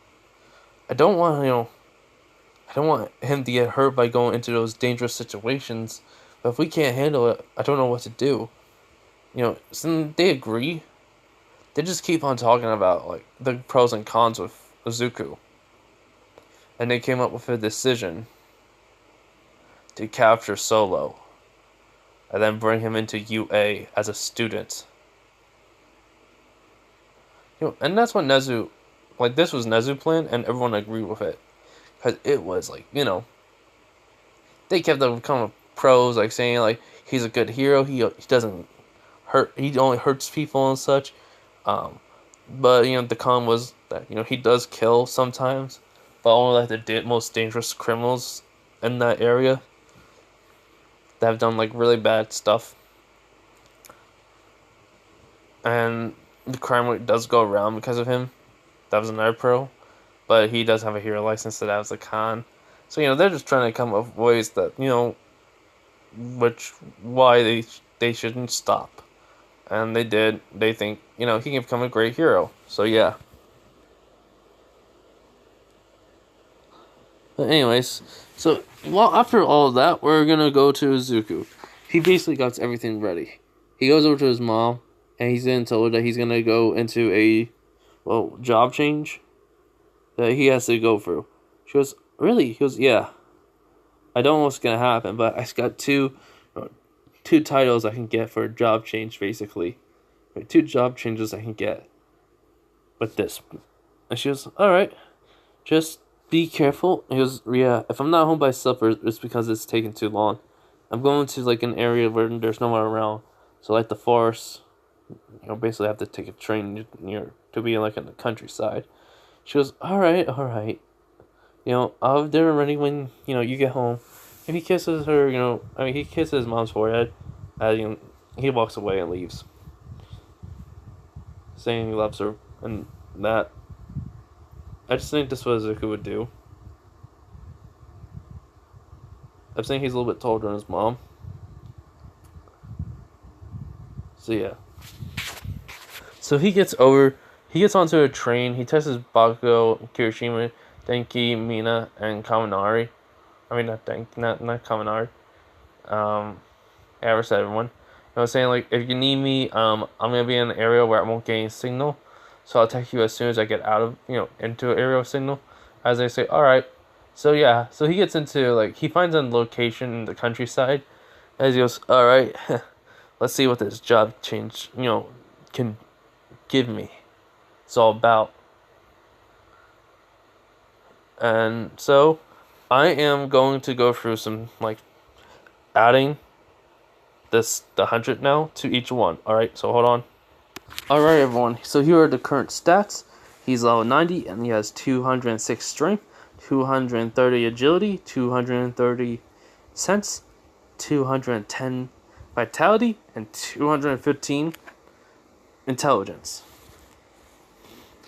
I don't want I don't want him to get hurt by going into those dangerous situations. But if we can't handle it, I don't know what to do. So they agree. They just keep on talking about like the pros and cons with Izuku. And they came up with a decision to capture Solo and then bring him into UA as a student. And that's what Nezu, like this was Nezu's plan, and everyone agreed with it. Because it was like, they kept them kind of pros, like saying like he's a good hero, he doesn't hurt, he only hurts people and such. But the con was that he does kill sometimes, but only like the most dangerous criminals in that area that have done like really bad stuff. And the crime rate does go around because of him. That was another pro, but he does have a hero license, so that was a con. So they're just trying to come up with ways that why they shouldn't stop, and they did. They think he can become a great hero. So yeah. But anyways, so after all of that, we're gonna go to Izuku. He basically got everything ready. He goes over to his mom, and he's gonna tell her that he's gonna go into a job change that he has to go through. She goes, "Really?" He goes, "Yeah." I don't know what's gonna happen, but I got two titles I can get for a job change, basically. Right, 2 job changes I can get with this. And she goes, alright, just be careful. He goes, yeah, if I'm not home by supper, it's because it's taking too long. I'm going to like an area where there's no one around. So like the forest, basically I have to take a train near to be like in the countryside. She goes, alright. I'll have dinner ready when, you get home. And he kisses her, he kisses his mom's forehead. He walks away and leaves. Saying he loves her. And that, I just think this was what Zuko would do. I'm saying he's a little bit taller than his mom. So yeah. So he gets onto a train. He tests Bakugo, Kirishima, Denki, Mina, and Kaminari. I mean, not Kaminari. Yeah, I ever said everyone. I was saying, like, if you need me, I'm gonna be in an area where I won't get any signal. So I'll text you as soon as I get out of, into an area of signal. As they say, alright. So yeah, so he gets into, like, he finds a location in the countryside. As he goes, alright, let's see what this job change, can give me. It's all about. And so, I am going to go through some, like, adding the 100 now to each one. Alright, so hold on. Alright, everyone. So here are the current stats. He's level 90 and he has 206 strength, 230 agility, 230 sense, 210 vitality, and 215 intelligence.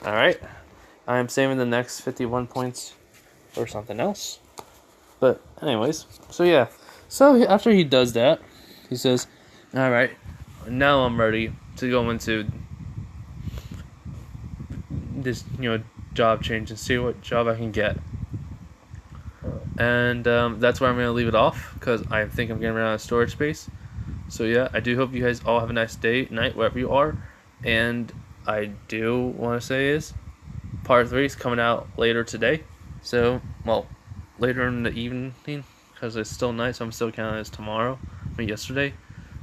Alright. I am saving the next 51 points for something else. But anyways, so yeah. So after he does that, he says, alright, now I'm ready to go into this, job change and see what job I can get. And that's where I'm going to leave it off, because I think I'm getting rid of storage space. So yeah, I do hope you guys all have a nice day, night, wherever you are. And I do want to say is, part 3 is coming out later today. So, well, later in the evening, because it's still night, so I'm still counting it as tomorrow, yesterday.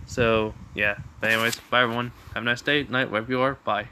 So, yeah. But anyways, bye everyone. Have a nice day, night, wherever you are. Bye.